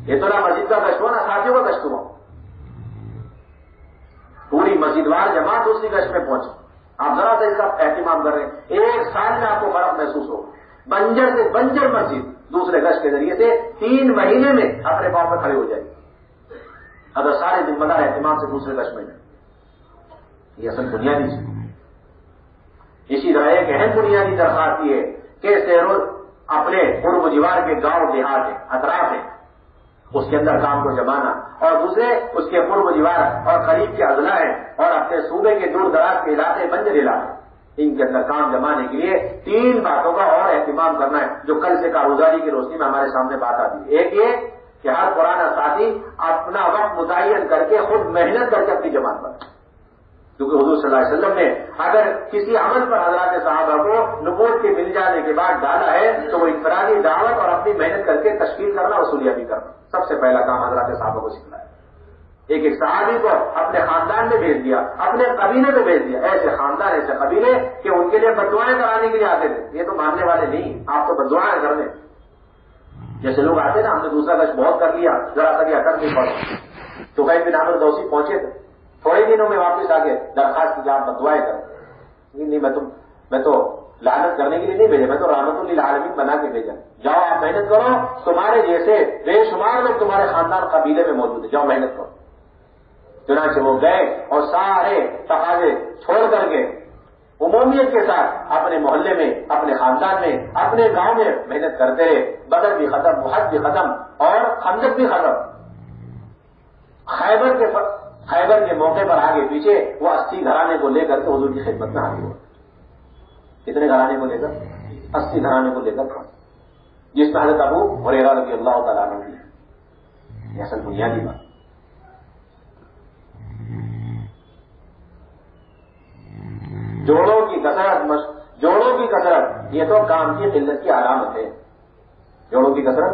یہ تو نہ مسجد کا گشت ہوا نہ ساتھیوں کا گشت ہوا۔ پوری مسجد وار جماعت دوسری گشت میں پہنچے، آپ ذرا سا اس کا اہتمام کر رہے ہیں، 1 سال میں آپ کو فرق محسوس ہوگا۔ بنجر سے بنجر مسجد دوسرے گشت کے ذریعے سے 3 مہینے میں اپنے پاؤں پہ کھڑے ہو جائے گی اگر سارے ذمہ دار اہتمام سے دوسرے گشت میں جائیں۔ یہ اصل بنیادی چیز۔ اسی طرح ایک اہم بنیادی درخواست یہ ہے کہ شہروں اپنے قرب و جوار کے گاؤں دیہات ہیں، اطراف ہیں، اس کے اندر کام کو جمانا، اور دوسرے اس کے قرب و جوار اور قریب کے اضلاع ہیں اور اپنے صوبے کے دور دراز کے علاقے بنجر علاقے، ان کے اندر کام جمانے کے لیے 3 باتوں کا اور اہتمام کرنا ہے جو کل سے کارگزاری کی روشنی میں ہمارے سامنے بات آتی ہے۔ ایک یہ کہ ہر پرانا ساتھی اپنا وقت متعین کر کے خود محنت کر کے اپنی جماعت بنائے، کیونکہ حضور صلی اللہ علیہ وسلم نے اگر کسی عمل پر حضرات صحابہ کو نبوت کے مل جانے کے بعد ڈالا ہے تو وہ انفرادی دعوت اور اپنی محنت کر کے تشکیل کرنا اور سلیابی کرنا سب سے پہلا کام حضرات صحابہ کو سکھلایا۔ ایک صحابی کو اپنے خاندان میں بھیج دیا، اپنے قبیلے میں بھیج دیا، ایسے خاندان ایسے قبیلے کہ ان کے لیے بددعائیں کرانے کے لیے آتے تھے، یہ تو ماننے والے نہیں، آپ تو بددعائیں کر دیں۔ جیسے لوگ آتے نا، ہم نے دوسرا گشت بہت کر لیا، ذرا کر کر نہیں پڑا، تو کئی بن عامر دوسی پہنچے تھے، تھوڑے دنوں میں واپس آ کے درخواست کی آپ بددعائیں کریں۔ نہیں میں تو لعنت کرنے کے لیے نہیں بھیجا، میں تو رحمت للعالمین بنا کے بھیجا، جاؤ آپ محنت کرو، تمہارے جیسے بے شمار لوگ تمہارے خاندان قبیلے میں موجود ہیں، جاؤ محنت کرو۔ چنانچہ وہ گئے اور سارے تقاضے چھوڑ کر کے عمومیت کے ساتھ اپنے محلے میں، اپنے خاندان میں، اپنے گاؤں میں محنت کرتے رہے۔ بدر بھی ختم، احد بھی ختم اور خندق بھی ختم۔ خیبر کے موقع پر آگے پیچھے وہ 80 گھرانے کو لے کر کے حضور کی خدمت میں حاضر ہوئے۔ کتنے گھرانے کو لے کر؟ 80 گھرانے کو لے کر، جس میں حضرت ابو ہریرہ رضی اللہ تعالیٰ عنہ کی۔ یہ اصل بنیادی بات۔ جوڑوں کی کثرت یہ تو کام کی قلت کی علامت ہے۔ جوڑوں کی کثرت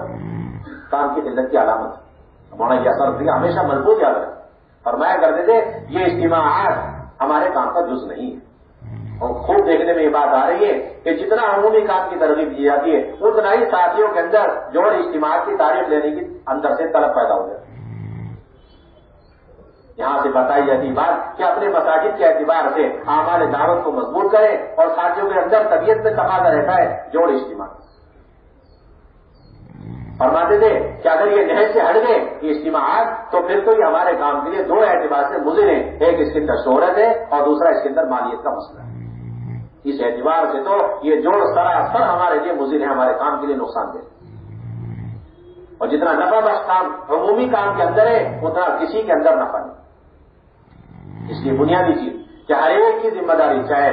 کام کی قلت کی علامت ہے۔ مولانا یاسر رضی ہمیشہ مضبوط یاد رکھیں، فرمایا کرتے تھے یہ اجتماعات ہمارے کام کا جز نہیں ہے، اور خوب دیکھنے میں یہ بات آ رہی ہے کہ جتنا عمومی کام کی ترغیب دی جاتی ہے اتنا ہی ساتھیوں کے اندر جوڑ اجتماعات کی تعریف لینے کی اندر سے طلب پیدا ہو جاتی ہے. یہاں سے بتائی جاتی بات کہ اپنے مساجد کے اعتبار سے اعمال دعوت کو مضبوط کریں اور ساتھیوں کے اندر طبیعت میں تقاضا رہتا ہے جوڑ اجتماع. فرماتے تھے کہ اگر یہ نہج سے ہٹ گئے یہ اجتماعات تو پھر تو یہ ہمارے کام کے لیے دو اعتبار سے مضر ہیں. ایک اس کے اندر شہرت ہے اور دوسرا اس کے اندر مالیت کا مسئلہ ہے. اس اعتبار سے تو یہ جوڑ سراسر ہمارے لیے مضر ہے, ہمارے کام کے لیے نقصان دہ. اور جتنا نفع بخش کام عمومی کام کے اندر ہے اتنا کسی کے اندر نفع نہیں. اس لیے بنیادی چیز کہ ہر ایک کی ذمہ داری چاہے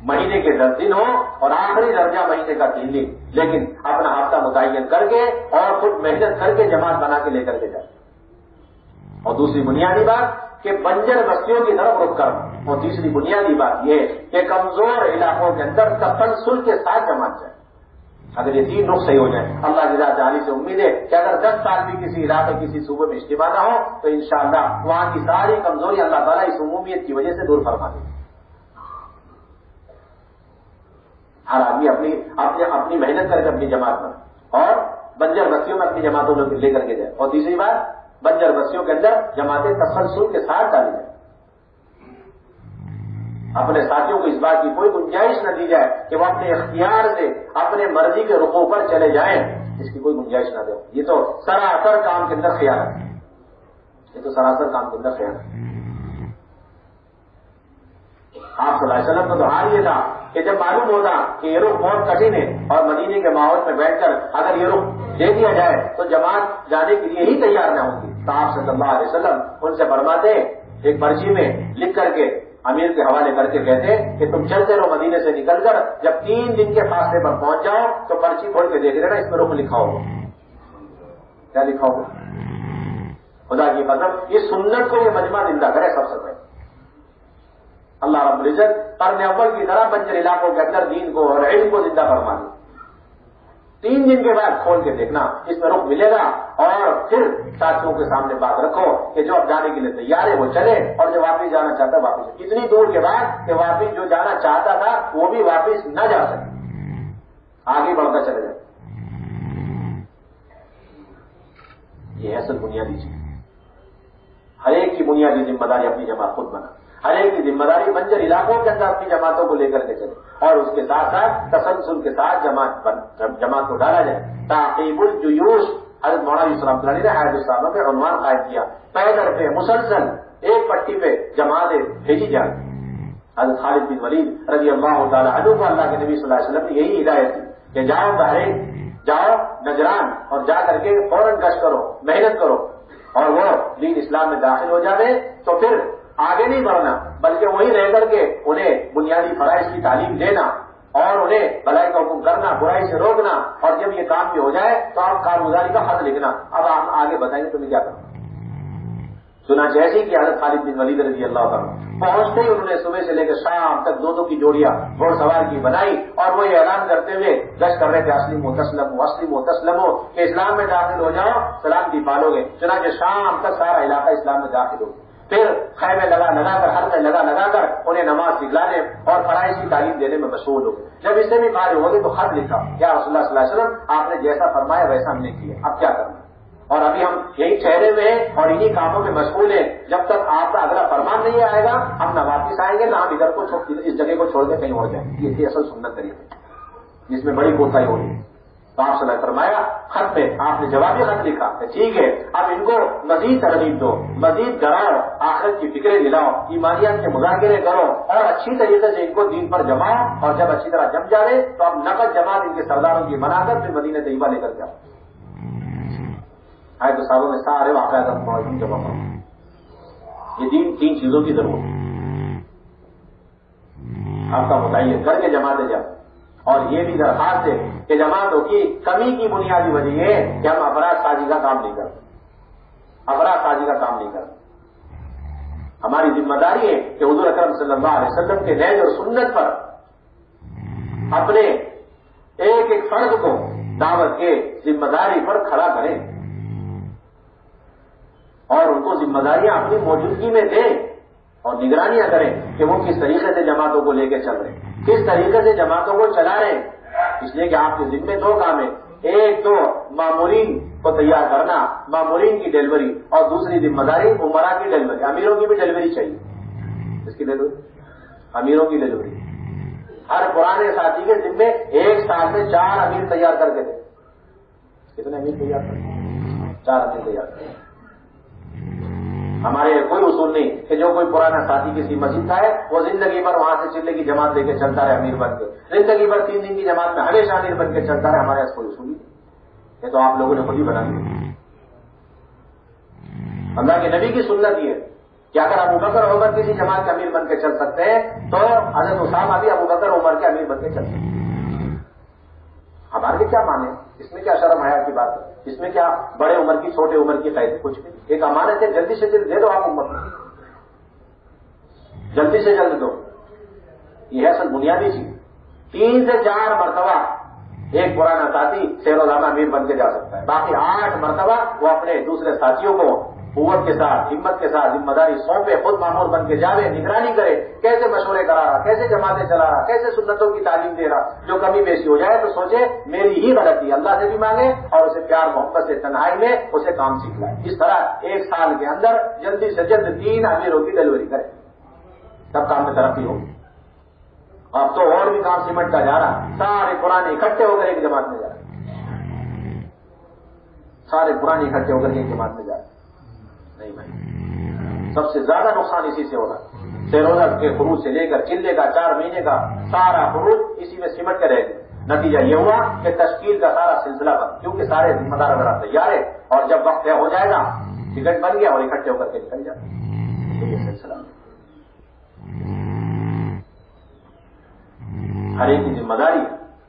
مہینے کے 10 دن ہو اور آخری درجہ مہینے کا 3 دن, لیکن اپنا ہفتہ متعین کر کے اور خود محنت کر کے جماعت بنا کے لے کر کے جائے. اور دوسری بنیادی بات کہ بنجر بستیوں کی طرف رک کر, اور تیسری بنیادی بات یہ کہ کمزور علاقوں کے اندر تسلسل کے ساتھ جماعت جائے. اگر یہ 3 رخ صحیح ہو جائیں, اللہ کی ذات جانی سے امید ہے کہ اگر 10 سال بھی کسی علاقے کسی صوبے میں اجتماع نہ ہو تو انشاءاللہ وہاں کی ساری کمزوری اللہ تعالیٰ اس عمومیت کی وجہ سے دور فرما دے. ہر آدمی اپنی محنت کر کے اپنی جماعت بنا اور بنجر بستیوں میں اپنی جماعتوں میں لے کر کے جائے. اور تیسری بات بنجر بستیوں کے اندر جماعتیں تسلسل کے ساتھ ڈالی جائیں. اپنے ساتھیوں کو اس بات کی کوئی گنجائش نہ دی جائے کہ وہ اپنے اختیار سے اپنے مرضی کے رخوں پر چلے جائیں, اس کی کوئی گنجائش نہ دے. یہ تو سراسر کام کے اندر خیانت ہے, یہ تو سراسر کام کے اندر خیانت ہے. آپ صلی اللہ علیہ وسلم کو تو حال یہ تھا کہ جب معلوم ہوتا کہ یہ رخ بہت کٹھن ہے اور مدینے کے ماحول میں بیٹھ کر اگر یہ رخ دے دیا جائے تو جماعت جانے کے لیے ہی تیار نہ ہوگی, تو آپ صلی اللہ علیہ وسلم ان سے فرماتے ایک پرچی میں لکھ کر کے امیر کے حوالے کر کے کہتے کہ تم چلتے رہو مدینے سے نکل کر, جب 3 دن کے فاصلے پر پہنچ جاؤ تو پرچی کھول کے دیکھ لینا اس میں رخ لکھا ہوگا. کیا لکھا ہوگا؟ خدا کی قسم یہ سنت کو یہ مجمع زندہ کرے. سب سے پہلے اللہ رب العزت قرن اول کی طرح بنجر علاقوں کے اندر دین کو اور علم کو زندہ فرما دے. 3 دن کے بعد کھول کے دیکھنا اس میں رخ ملے گا اور پھر ساتھیوں کے سامنے بات رکھو کہ جو اب جانے کے لیے تیار ہے وہ چلے اور جو واپس جانا چاہتا ہے واپس. اتنی دور کے بعد کہ واپس جو جانا چاہتا تھا وہ بھی واپس نہ جا سکے, آگے بڑھتا چلے جائے. یہ اصل بنیادی چیز. ہر ایک کی بنیادی ذمہ داری اپنی جماعت خود بنا, ہر ایک کی ذمہ داری بنجر علاقوں کے اندر اپنی جماعتوں کو لے کر کے چلے اور اس کے ساتھ ساتھ تسلسل کے ساتھ جماعت کو ڈالا جائے. تعقیب الجیوش حضرت مولانا صلی اللہ علیہ وسلم نے حیات الصحابہ میں عنوان قائم کیا, پیدر پہ مسلسل ایک پٹی پہ جماعتیں بھیجی جائیں. حضرت خالد بن ولید رضی اللہ تعالیٰ عنہ کو اللہ کے نبی صلی اللہ علیہ وسلم نے یہی ہدایت دی کہ جاؤ بحرین, جاؤ نجران اور جا کر کے فوراً گشت کرو, محنت کرو اور وہ دین اسلام میں داخل ہو جائے تو پھر آگے نہیں بڑھنا بلکہ وہیں رہ کر کے انہیں بنیادی فرائض کی تعلیم دینا اور انہیں بھلائی کا حکم کرنا, برائی سے روکنا, اور جب یہ کام بھی ہو جائے تو آپ کارگزاری کا خط لکھنا. اب ہم آگے بتائیں گے تمہیں کیا کرنا. چنانچہ ایسی کہ حضرت خالد بن ولید رضی اللہ عنہ پہنچتے ہی انہوں نے صبح سے لے کر شام تک 2 کی جوڑیاں گھوڑ سوار کی بنائی اور وہ یہ اعلان کرتے ہوئے گشت کر رہے تھے اسلم و کہ اسلام میں داخل ہو جاؤ سلامتی پالو گے. چنانچہ شام تک سارا علاقہ اسلام میں داخل ہو گیا. پھر خیمے لگا کر ہر میں لگا کر انہیں نماز سکھلانے اور فرائض کی تعلیم دینے میں مشغول ہو گئے. جب اس سے بھی فارغ ہو گئے تو خط لکھا, کیا رسول اللہ صلی اللہ علیہ وسلم آپ نے جیسا فرمایا ویسا ہم نے کیا, اب کیا کرنا. اور ابھی ہم یہی ٹھہرے ہوئے ہیں اور انہی کاموں میں مشغول ہیں, جب تک آپ کا اگلا فرمان نہیں آئے گا ہم نہ واپس آئیں گے نہ ہم ادھر کو اس جگہ کو چھوڑ کے کہیں اور جائیں. یہ تھی اصل سنت طریقہ جس میں بڑی کوتاہی ہو رہی ہے. تو آپ صلی اللہ علیہ وسلم فرمایا خط میں آپ نے جوابی خط لکھا کہ ٹھیک ہے اب ان کو مزید ترغیب دو, مزید ڈراؤ, آخرت کی فکریں دلاؤ, ایمانیات کے مذاکرے کرو اور اچھی طریقے سے ان کو دین پر جماؤ, اور جب اچھی طرح جم جائے تو اب نقد جماعت ان کے سرداروں کی بنا کر پھر مدینہ طیبہ لے کر جاؤ. آئے تو صاحبوں میں سارے واقعات جمع کرو. یہ دین 3 چیزوں کی ضرورت ہے. آپ کا متعین کر کے جماعتیں جاؤ, اور یہ بھی درخواست ہے کہ جماعتوں کی کمی کی بنیادی وجہ یہ ہے کہ ہم افراد سازی کا کام نہیں کرتے. ہماری ذمہ داری ہے کہ حضور اکرم صلی اللہ علیہ وسلم کے نہج اور سنت پر اپنے ایک ایک فرد کو دعوت کے ذمہ داری پر کھڑا کریں اور ان کو ذمہ داریاں اپنی موجودگی میں دیں اور نگرانیاں کریں کہ وہ کس طریقے سے جماعتوں کو لے کے چل رہے ہیں، کس طریقے سے جماعتوں کو چلا رہے ہیں، اس لیے کہ آپ کے ذمہ دو کام ہیں، ایک تو مامورین کو تیار کرنا، مامورین کی ڈیلیوری، اور دوسری ذمہ داری عمرا کی ڈیلیوری، امیروں کی بھی ڈیلیوری چاہیے، اس کی ڈیلیوری امیروں کی ڈیلیوری۔ ہر پرانے ساتھی کے ذمہ ایک سال میں 4 امیر تیار کر کے دیں۔ کتنے امیر تیار کریں؟ 4 امیر تیار کریں۔ ہمارے کوئی اصول نہیں کہ جو کوئی پرانا ساتھی کسی مسجد کا ہے وہ زندگی بھر وہاں سے چلے کی جماعت لے کے چلتا رہے امیر بن کے، زندگی بھر 3 دن کی جماعت میں ہمیشہ امیر بن کے چلتا رہے، ہمارے یہاں کوئی اصول نہیں، یہ تو آپ لوگوں نے خود ہی بنا دیا۔ اللہ کے نبی کی سنت یہ ہے کہ اگر ابو بکر عمر کسی جماعت کے امیر بن کے چل سکتے ہیں تو حضرت اسامہ بھی ابو بکر عمر کے امیر بن کے چل سکتے ہیں۔ ہمارے لیے کیا مانے، اس میں کیا شرم حیا کی بات ہے، اس میں کیا بڑے عمر کی چھوٹے عمر کی قید، کچھ بھی ایک امانت ہے، جلدی سے جلد دے دو آپ امت کو، جلدی سے جلد دو، یہ ہے اصل بنیادی چیز۔ 3 سے 4 مرتبہ ایک پرانا ساتھی سیر و ضامہ امیر بن کے جا سکتا ہے، باقی 8 مرتبہ وہ اپنے دوسرے ساتھیوں کو قوت کے ساتھ، ہمت کے ساتھ ذمہ داری سونپے، خود مامور بن کے جاوے، نگرانی کرے، کیسے مشورے کرا رہا، کیسے جماعتیں چلا رہا، کیسے سنتوں کی تعلیم دے رہا، جو کمی بیشی ہو جائے تو سوچے میری ہی غلطی، اللہ سے بھی مانگے اور اسے پیار محبت سے تنہائی میں اسے کام سکھلائے۔ اس طرح 1 سال کے اندر جلدی سے جلد 3 امیروں کی ڈیلیوری کرے، تب کام میں ترقی ہوگی۔ اب تو اور بھی کام سمٹتا جا رہا، سارے پرانے اکٹھے ہو کر ایک جماعت میں جا رہے، سارے پرانے اکٹھے ہو کر ایک جماعت میں جا رہے، نہیں بھائی، سب سے زیادہ نقصان اسی سے ہوگا۔ سیروزہ کے خروج سے لے کر چلے کا 4 مہینے کا سارا خروج اسی میں سمٹ کے رہے گا۔ نتیجہ یہ ہوا کہ تشکیل کا سارا سلسلہ بند، کیونکہ سارے ذمہ دار ذرا تیار ہے، اور جب وقت طے ہو جائے گا ٹکٹ بن گیا اور اکٹھے ہو کر کے نکل جائے یہ سلسلہ۔ ہر ایک کی ذمہ داری،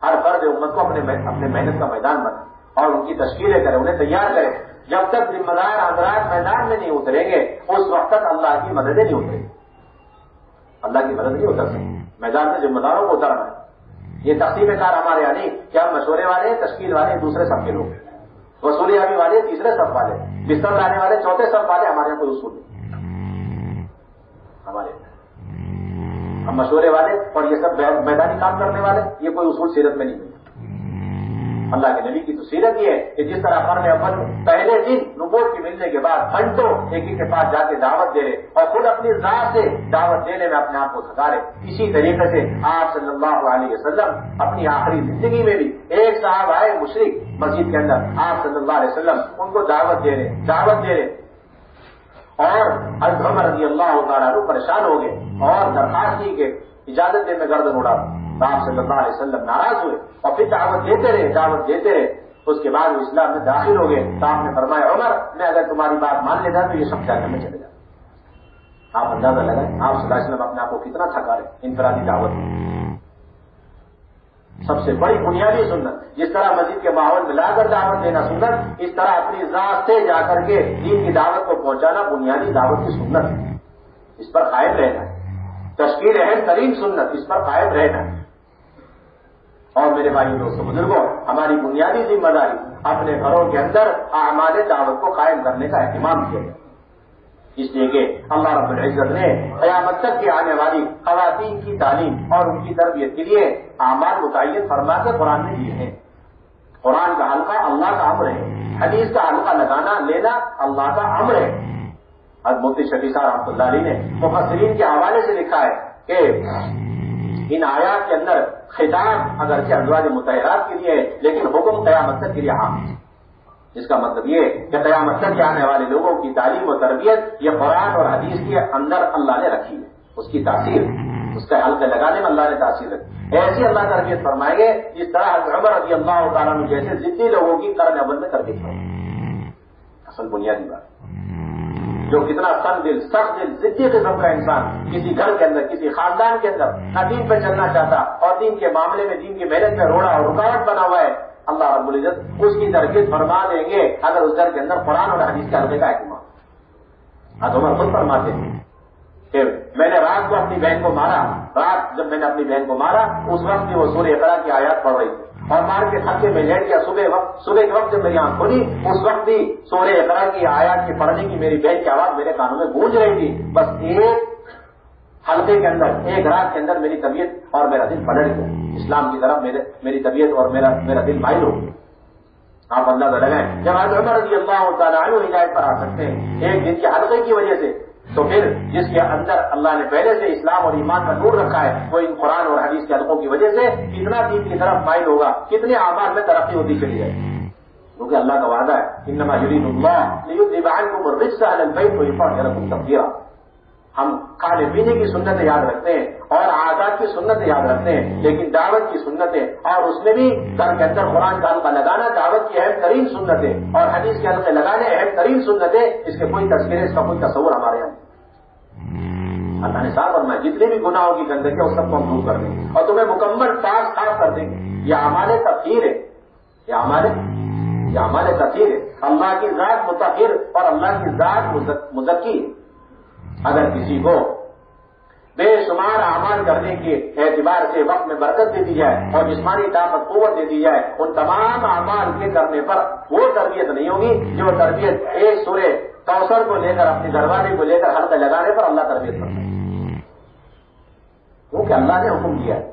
ہر فرد امت کو اپنے محنت کا میدان بنا اور ان کی تشکیلیں کرے، انہیں تیار کرے۔ جب تک ذمہ دار حضرات میدان میں نہیں اتریں گے اس وقت تک اللہ کی مددیں نہیں اتریں گی، اللہ کی مدد نہیں اتر سکتی۔ میدان میں ذمہ داروں کو اترنا ہے۔ یہ تقسیم کار ہمارے یہاں نہیں کہ ہم مشورے والے، تشکیل والے دوسرے سب کے لوگ، وصولیابی والے تیسرے سب والے، بستر لانے والے چوتھے سب والے، ہمارے یہاں کوئی اصول نہیں ہمارے ہم مشورے والے اور یہ سب میدانی کام کرنے والے، یہ کوئی اصول سیرت میں نہیں ہے۔ اللہ کے نبی کی تو سیرت یہ ہے کہ جس طرح قرن اول پہلے دن نبوت کی ملنے کے بعد گھنٹوں ایک کے پاس جا کے دعوت دے رہے اور خود اپنی ذات سے دعوت دینے میں اپنے آپ کو تھکا رہے، اسی طریقے سے آپ صلی اللہ علیہ وسلم اپنی آخری زندگی میں بھی ایک صاحب آئے مشرک مسجد کے اندر، آپ صلی اللہ علیہ وسلم ان کو دعوت دے رہے اور حضرت عمر رضی اللہ تعالیٰ عنہ پریشان ہو گئے اور درخواست کی کہ اجازت دے میں گردن اڑا دوں۔ آپ صلی اللہ علیہ وسلم ناراض ہوئے اور پھر دعوت دیتے رہے۔ اس کے بعد وہ اسلام میں داخل ہو گئے تو آپ نے فرمایا عمر میں اگر تمہاری بات مان لیتا تو یہ سب جانے میں چلے جاتا۔ آپ اندازہ لگائیں آپ صلی اللہ علیہ وسلم اپنے آپ کو کتنا تھکا رہے انفرادی دعوت میں۔ سب سے بڑی بنیادی سنت، جس طرح مسجد کے ماحول میں لا کر دعوت دینا سنت، اس طرح اپنی ذات سے جا کر کے دین کی دعوت کو پہنچانا بنیادی دعوت کی سنت ہے، اس پر قائم رہنا ہے۔ تشکیل اہم ترین سنت، اس پر قائم رہنا ہے۔ اور میرے بھائیوں دوستوں بزرگوں، ہماری بنیادی ذمہ داری اپنے گھروں کے اندر اعمال دعوت کو قائم کرنے کا اہتمام کیا جائے، اس لیے کہ اللہ رب العزت نے قیامت تک کی آنے والی خواتین کی تعلیم اور ان کی تربیت کے لیے اعمال متعین فرما کے قرآن میں دیے ہیں۔ قرآن کا حلقہ اللہ کا امر ہے، حدیث کا حلقہ لگانا لینا اللہ کا امر ہے۔ حضرت مفتی شفیع صاحب رحمۃ اللہ علیہ نے مفسرین کے حوالے سے لکھا ہے کہ ان آیات کے اندر خطاب اگرچہ ازواج مطہرات کے لیے ہے لیکن حکم قیامت تک کے لیے عام ہے۔ اس کا مطلب یہ کہ قیامت تک آنے والے لوگوں کی تعلیم و تربیت یہ قرآن اور حدیث کے اندر اللہ نے رکھی ہے، اس کی تاثیر، اس کا حلقے لگانے میں اللہ نے تاثیر رکھی۔ ایسی اللہ تربیت فرمائیں گے جس طرح حضرت عمر رضی اللہ تعالیٰ عنہ جیسے ضدی لوگوں کی قرن اول میں تربیت فرمائیں۔ اصل بنیادی بات جو کتنا تنگ دل، سخت دل، ضدی قسم کا انسان کسی گھر کے اندر، کسی خاندان کے اندر نہ دین پہ چلنا چاہتا اور دین کے معاملے میں دین کی محنت میں روڑا اور رکاوٹ بنا ہوا ہے، اللہ رب العزت اس کی تربیت فرما دیں گے اگر اس گھر کے اندر قرآن اور حدیث کے حلقے کا اہتمام۔ حضرت عمر خود فرماتے ہیں کہ میں نے رات کو اپنی بہن کو مارا، رات جب میں نے اپنی بہن کو مارا اس وقت بھی وہ سورہ اقرا کی آیات پڑھ رہی تھی اور مار کے تھکے میں لیٹ گیا، صبح کے وقت جب میری آنکھ کھلی اس وقت بھی سورہ اقرا کی آیات کی پڑھنے کی میری بہن کی آواز میرے کانوں میں گونج رہی تھی۔ بس ایک حلقے کے اندر ایک رات کے اندر میری طبیعت اور میرا دل پلٹ گیا، اسلام کی طرف میری طبیعت اور میرا دل مائل ہو گیا۔ آپ اندازہ لگائیں، جب حضرت عمر رضی اللہ تعالیٰ عنہ ہدایت پر آ سکتے ہیں ایک دن کے حلقے کی وجہ سے، تو پھر جس کے اندر اللہ نے پہلے سے اسلام اور ایمان کا نور رکھا ہے، وہ ان قرآن اور حدیث کے حلقوں کی وجہ سے کتنا دین کی طرف مائل ہوگا، کتنے اعمال میں ترقی ہوتی چلی جائے، کیونکہ اللہ کا وعدہ ہے انما یرید اللہ لیذھب عنکم الرجس اہل البیت ویطہرکم تطہیرا۔ ہم کھانے پینے کی سنتیں یاد رکھتے ہیں اور عادات کی سنتیں یاد رکھتے ہیں، لیکن دعوت کی سنتیں، اور اس میں بھی گھر کے اندر قرآن کا حلقہ لگانا دعوت کی اہم ترین سنتیں، اور حدیث کے حلقے لگانے اہم ترین سنتیں، اس کے کوئی تذکرے، اس کا کوئی تصور ہمارے یہاں نہیں۔ اللہ نے صاف فرمایا جتنے بھی گناہوں کی گندگی ہے اس سب کو ہم دور کر دیں گے اور تمہیں مکمل پاک صاف کر دیں گے۔ یہ اعمال تطہیر ہے، یہ اعمال تطہیر ہے۔ اللہ کی ذات مطہر اور اللہ کی ذات مزکی ہے۔ اگر کسی کو بے شمار اعمال کرنے کے اعتبار سے وقت میں برکت دے دی جائے اور جسمانی طاقت قوت دے دی جائے، ان تمام اعمال کے کرنے پر وہ تربیت نہیں ہوگی جو تربیت ایک سورہ کوثر کو لے کر، اپنے گھر والے کو لے کر حلقہ لگانے پر اللہ تربیت کرتا ہے، کیونکہ اللہ نے حکم دیا ہے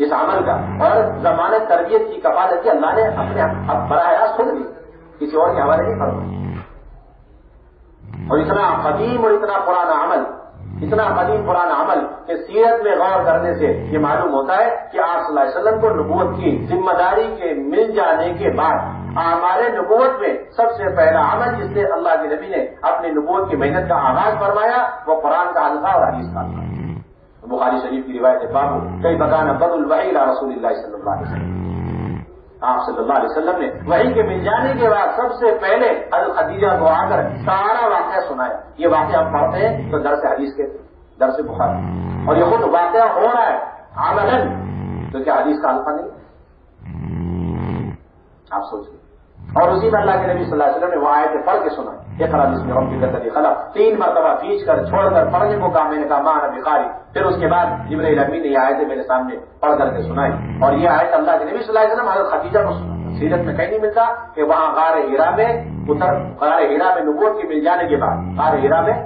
اس عمل کا، اور ضمانت تربیت کی کفالت کی اللہ نے اپنے براہ راست خود دی، کسی اور کے حوالے نہیں فرمایا۔ اور اتنا قدیم اور اتنا پرانا عمل کہ سیرت میں غور کرنے سے یہ معلوم ہوتا ہے کہ آپ صلی اللہ علیہ وسلم کو نبوت کی ذمہ داری کے مل جانے کے بعد ہمارے نبوت میں سب سے پہلا عمل جس سے اللہ کے نبی نے اپنی نبوت کی محنت کا آغاز فرمایا وہ قرآن کا حلقہ اور حدیث کا حلقہ۔ بخاری شریف کی روایت ہے، بابو کئی بکان بدء الوحی الی رسول اللہ صلی اللہ علیہ وسلم، آپ صلی اللہ علیہ وسلم نے وحی کے مل جانے کے بعد سب سے پہلے حضرت خدیجہ کو آ کر سارا واقعہ سنایا۔ یہ واقعہ ہم پڑھتے ہیں تو درس حدیث کے درس بخاری، اور یہ خود واقعہ ہو رہا ہے عملاً، تو کیا حدیث کا حلقہ نہیں؟ آپ سوچیے۔ اور اسی میں اللہ کے نبی صلی اللہ علیہ وسلم نے وہ آیتیں پڑھ کے سنائی، اقرأ باسم ربک الذی خلق، 3 مرتبہ کھینچ کر چھوڑ کر پڑھنے کو کہا، میں نے کہا ما انا بقاری، پھر اس کے بعد جبرائیل امین نے یہ آیتیں میرے سامنے پڑھ کر کے سنائی، اور یہ آیت اللہ کے نبی صلی اللہ علیہ وسلم حضرت خدیجہ کو سنائی۔ سیرت میں کہیں نہیں ملتا کہ وہاں غار ہرا میں نبوت کے مل جانے کے بعد، غار ہرا میں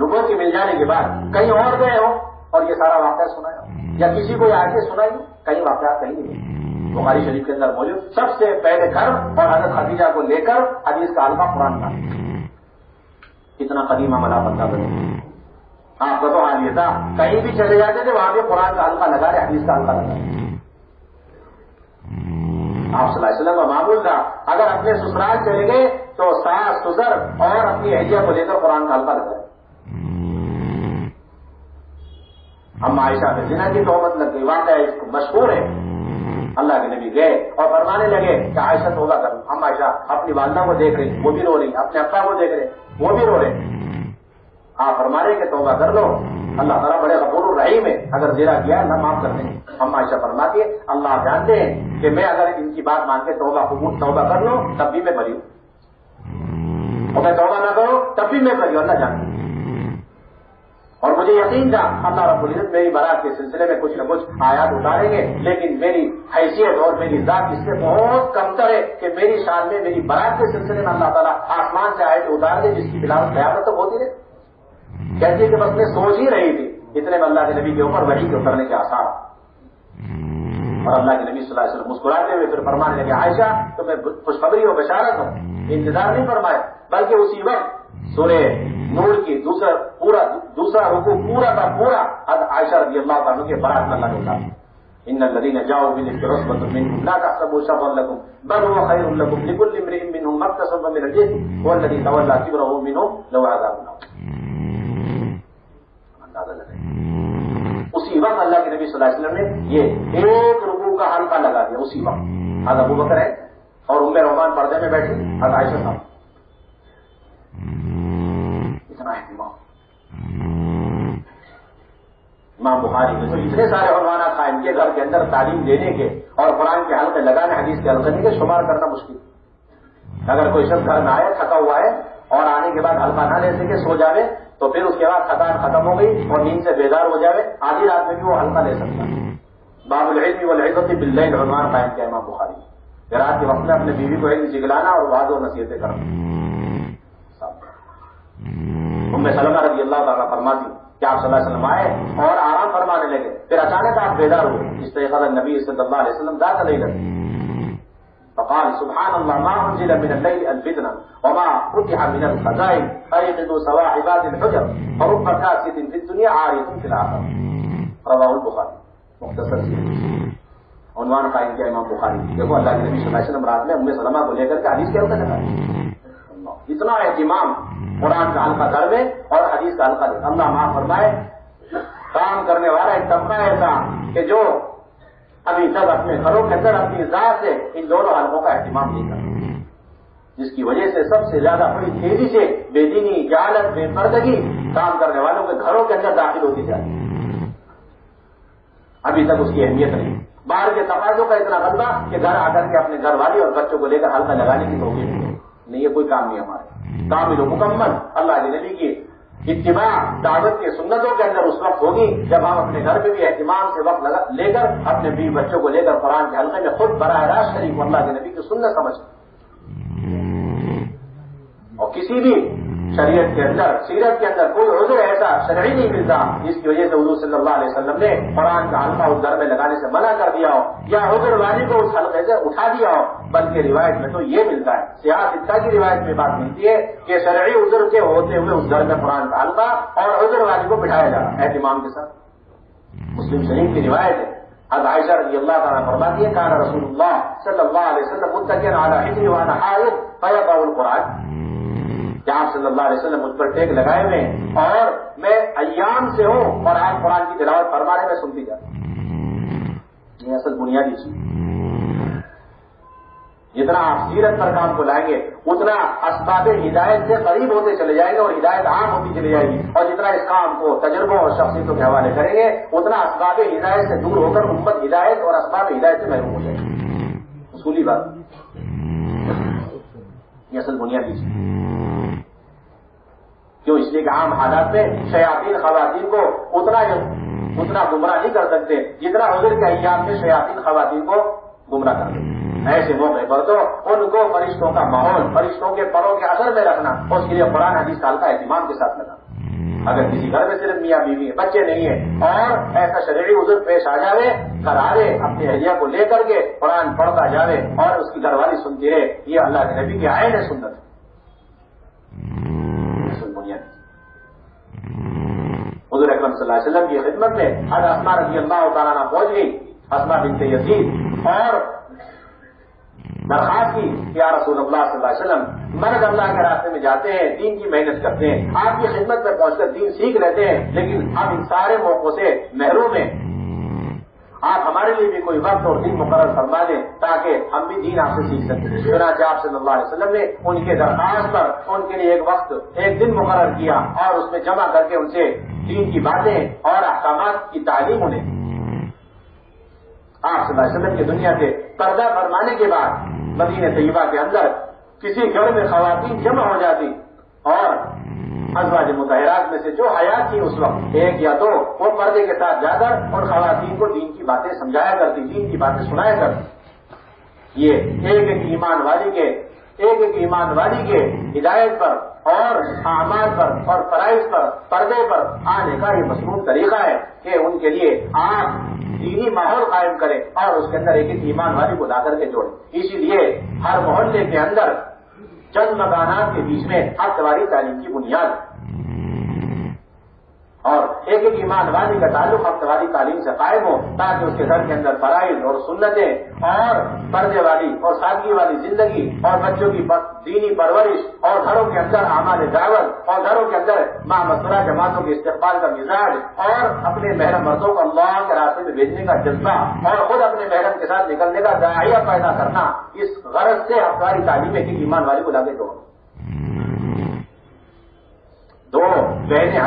نبوت کے مل جانے کے بعد کہیں اور گئے ہو اور یہ سارا واقعہ سنایا، یا کسی کو یہ آیتیں سنائی، کہیں واقعات کہیں نہیں ملتے۔ بخاری شریف کے اندر موجود سب سے پہلے گھر اور حضرت خدیجہ کو لے کر حدیث کا حلقہ قرآن کا، کتنا قدیم عمل آپ بتا دیں۔ آپ کا تو حال یہ تھا کہیں بھی چلے جاتے تھے وہاں پہ قرآن کا حلقہ لگا رہے، حدیث کا حلقہ لگا رہے۔ آپ صلی اللہ علیہ وسلم کا معمول تھا اگر اپنے سسرال چلے گئے تو ساس سسر اور اپنی اہلیہ کو لے کر قرآن کا حلقہ لگا رہے۔ ہم عائشہ میں زنا کی تہمت لگ گئی، واقعہ مشہور ہے۔ اللہ کے نبی گئے اور فرمانے لگے کہ عائشہ توبہ کر، ہم عائشہ اپنی والدہ کو دیکھ رہی، وہ بھی رو رہی، اپنے ابا کو دیکھ رہے، وہ بھی رو رہے۔ آپ فرما رہے کہ توبہ کر لو، اللہ تعالیٰ بڑے غفور الرحیم ہے، اگر زنا کیا اللہ معاف کر دیں گے۔ ہم عائشہ فرماتی ہے اللہ جانتے ہیں کہ میں اگر ان کی بات مان کے توبہ کر لوں تب بھی میں بری ہوں، اور میں توبہ نہ کروں تب بھی میں بری ہوں، اللہ جانتے ہیں۔ اور مجھے یقین تھا اللہ رب العزت میری برات کے سلسلے میں کچھ نہ کچھ آیات اتاریں گے، لیکن میری حیثیت اور میری ذات اس سے بہت کمتر ہے کہ میری شان میں میری برات کے سلسلے میں اللہ تعالیٰ آسمان سے آیت اتار دے جس کی تلاوت قیامت تک ہوتی رہے۔ کہتی ہے کہ بس میں سوچ ہی رہی تھی، اتنے میں اللہ کے نبی کے اوپر وحی کے اترنے کے آثار، اور اللہ کے نبی صلی اللہ علیہ وسلم مسکراتے ہوئے پھر فرمانے لگے عائشہ تمہیں خوشخبری و بشارت ہو، انتظار نہیں فرمایا، بلکہ اسی وقت سورہ نور کی دوسرا رکوع پورا کا پورا عائشہ رضی اللہ عنہ کے برات میں اللہ نے اتارا، ان الذين جاءوا بالإفك عصبة منكم لا تحسبوا شرا لكم بل هو خير لكم لكل امرئ منهم ما اكتسب من الإثم والذي تولى كبره منهم له عذاب عظيم۔ اندازہ لگائیں، اسی وقت اللہ کے نبی صلی اللہ علیہ وسلم نے یہ ایک رکوع کا حلقہ لگا دیا، اسی وقت حضرت ابوبکر ہے اور ام رومان پردے میں بیٹھی حضرت عائشہ صاحب، اتنا اہتمام۔ امام بخاری نے تو اتنے سارے عنوانات قائم کیے، گھر کے اندر تعلیم دینے کے اور قرآن کے حلقے لگانے، حدیث کے حلقے کے شمار کرنا مشکل۔ اگر کوئی شخص گھر میں آئے تھکا ہوا ہے اور آنے کے بعد حلقہ نہ لے سکے سو جاوے تو پھر اس کے بعد تھکان ختم ہو گئی اور نیند سے بیدار ہو جاوے، آدھی رات میں بھی وہ حلقہ لے سکتا ہے۔ باب العلم والعظت باللیل عنوان قائم کیا امام بخاری، کہ رات کے وقت میں اپنے بیوی کو علم سکھلانا اور وعظ و نصیحتیں کرنا۔ ام سلمہ رضی اللہ تعالیٰ فرماتی کہ آپ صلی اللہ علیہ وسلم آئے اور آرام فرمانے لگے. پھر اچانک آپ بیدار ہوئے. استيقظ النبي صلی اللہ علیہ وسلم ذات لیلۃ فقال سبحان الله ما انزل من الليل الفتنه وما فتح من الخزائن ايقظوا صواحب الحجر فرب كاسد في الدنيا عارض في الاخره. رواه البخاری. مختصر سی عنوان قائم کیا امام بخاری. دیکھو اللہ کے نبی صلی اللہ علیہ وسلم رات میں ام سلمہ کو لے کر کے حدیث کیا ہوتا ہے. اتنا اہتمام قرآن کا حلقہ گھر میں اور حدیث کا حلقہ دے. اللہ معاف فرمائے کام کرنے والا ایک طبقہ ایسا کہ جو ابھی تک اپنے گھروں کے اندر اپنی ذات سے ان دونوں حلقوں کا اہتمام نہیں کرتا، جس کی وجہ سے سب سے زیادہ بڑی تیزی سے بے دینی، جہالت، بے پردگی کام کرنے والوں کے گھروں کے اندر داخل ہوتی جاتی ہے. ابھی تک اس کی اہمیت نہیں. باہر کے تقاضوں کا اتنا غلبہ کہ گھر آ کر کے اپنے گھر والی اور بچوں کو لے کر حلقہ لگانے کی توفیق نہیں. یہ کوئی کام نہیں ہمارے. کامل و مکمل اللہ کے نبی کی اتباع دعوت کی سنتوں کے اندر اس وقت ہوگی جب ہم اپنے گھر میں بھی اہتمام سے وقت لے کر اپنے بیوی بچوں کو لے کر قرآن کے حلقے میں خود براہ راست شریف اللہ کے نبی کی سنت سمجھ. اور کسی بھی شریعت کے اندر، سیرت کے اندر کوئی عذر ایسا شرعی نہیں ملتا جس کی وجہ سے حضور صلی اللہ علیہ وسلم نے قرآن کا حلقہ اس گھر میں لگانے سے منع کر دیا ہو یا عذر والی کو اس حلقے سے اٹھا دیا ہو. بلکہ روایت میں تو یہ ملتا ہے، سیاہ ستا کی روایت میں بات ملتی ہے کہ شرعی عذر کے ہوتے ہوئے اس گھر میں قرآن کا حلقہ اور عذر والی کو بٹھایا جانا اہتمام کے ساتھ. مسلم شریف کی روایت ہے. اب عائشہ رضی اللہ تعالیٰ فرماتی ہے کان رسول اللہ صلی اللہ علیہ وسلم متکئا علی حجری وانا حائض فیقرأ القرآن. کہ آپ صلی اللہ علیہ وسلم مجھ پر ٹیک لگائے ہوئے اور میں ایام سے ہوں اور آپ قرآن کی تلاوت فرمانے میں سنتی جاتی. یہ اصل بنیادی چیز. جتنا آپ سیرت پر کام کو لائیں گے اتنا اسباب ہدایت سے قریب ہوتے چلے جائیں گے اور ہدایت عام ہوتی چلی جائے گی. اور جتنا اس کام کو تجربوں اور شخصیتوں کے حوالے کریں گے اتنا اسباب ہدایت سے دور ہو کر امت ہدایت اور اسباب ہدایت سے محروم ہو جائے گی. اصولی بات یہ اصل بنیادی چیز. کیوں؟ اس لیے کہ عام حالات میں شیاطین خواتین کو اتنا گمراہ نہیں کر سکتے جتنا حضور کے ایام میں شیاطین خواتین کو گمراہ کر سکتے. ایسے موقع پر تو ان کو فرشتوں کا ماحول، فرشتوں کے پروں کے اثر میں رکھنا اور اس کے لیے قرآن حدیث کا اہتمام کے ساتھ لگانا. اگر کسی گھر میں صرف میاں بیوی ہے، بچے نہیں ہیں اور ایسا شرعی عذر پیش آ جاوے، گھر آوے اپنی اہلیہ کو لے کر کے قرآن پڑھتا جاوے اور اس کی گھر والی سنتی رہے، یہ اللہ کے نبی کی عین سنت ہے. حضور اکرم صلی اللہ علیہ وسلم کی خدمت میں حضرت اسماء رضی اللہ تعالیٰ عنہ پہنچ گئی. اسماء بنت یزید اور درخواست کی کہ یا رسول اللہ صلی اللہ علیہ وسلم مرد اللہ کے راستے میں جاتے ہیں، دین کی محنت کرتے ہیں، آپ کی خدمت میں پہنچ کر دین سیکھ لیتے ہیں، لیکن ہم ان سارے موقعوں سے محروم ہیں. آپ ہمارے لیے بھی کوئی وقت اور دن مقرر فرما دیں تاکہ ہم بھی دین آپ سے سیکھ سکیں. چنانچہ آپ صلی اللہ علیہ وسلم نے ان کے درخواست پر ان کے لیے ایک وقت، ایک دن مقرر کیا اور اس میں جمع کر کے ان سے دین کی باتیں اور احکامات کی تعلیم انہیں. آپ صلی اللہ علیہ وسلم کی دنیا سے پردہ فرمانے کے بعد مدینہ طیبہ کے اندر کسی گھر میں خواتین جمع ہو جاتی اور ازواج مطہرات میں سے جو حیات تھی اس وقت ایک یا دو، وہ پردے کے ساتھ جا کر اور خواتین کو دین کی باتیں سمجھایا کرتی، دین کی باتیں سنایا کرتی. یہ ایک ایک ایمان والی کے ہدایت پر اور اعمال پر اور فرائض پر، پردے پر آنے کا یہ مصنون طریقہ ہے کہ ان کے لیے آپ دینی ماحول قائم کریں اور اس کے اندر ایک ایمان والی کو لا کر کے جوڑیں. اسی لیے ہر محلے کے اندر چند مکانات کے بیچ میں ہفتواری تعلیم کی بنیاد ہے اور ایک ایمان والی کا تعلق ہفتواری تعلیم سے قائم ہو تاکہ اس کے گھر کے اندر فرائض اور سنتیں اور پردے والی اور سادگی والی زندگی اور بچوں کی دینی پرورش اور گھروں کے اندر اعمال دعوت اور گھروں کے اندر مشورہ جماعتوں کے استقبال کا مزاج اور اپنے محرم مردوں کو اللہ کے راستے میں بھیجنے کا جذبہ اور خود اپنے محرم کے ساتھ نکلنے کا داعیہ پیدا کرنا، اس غرض سے ہفتواری تعلیم ایک ایمان والی کو لاگے جوڑو. دو بہنیں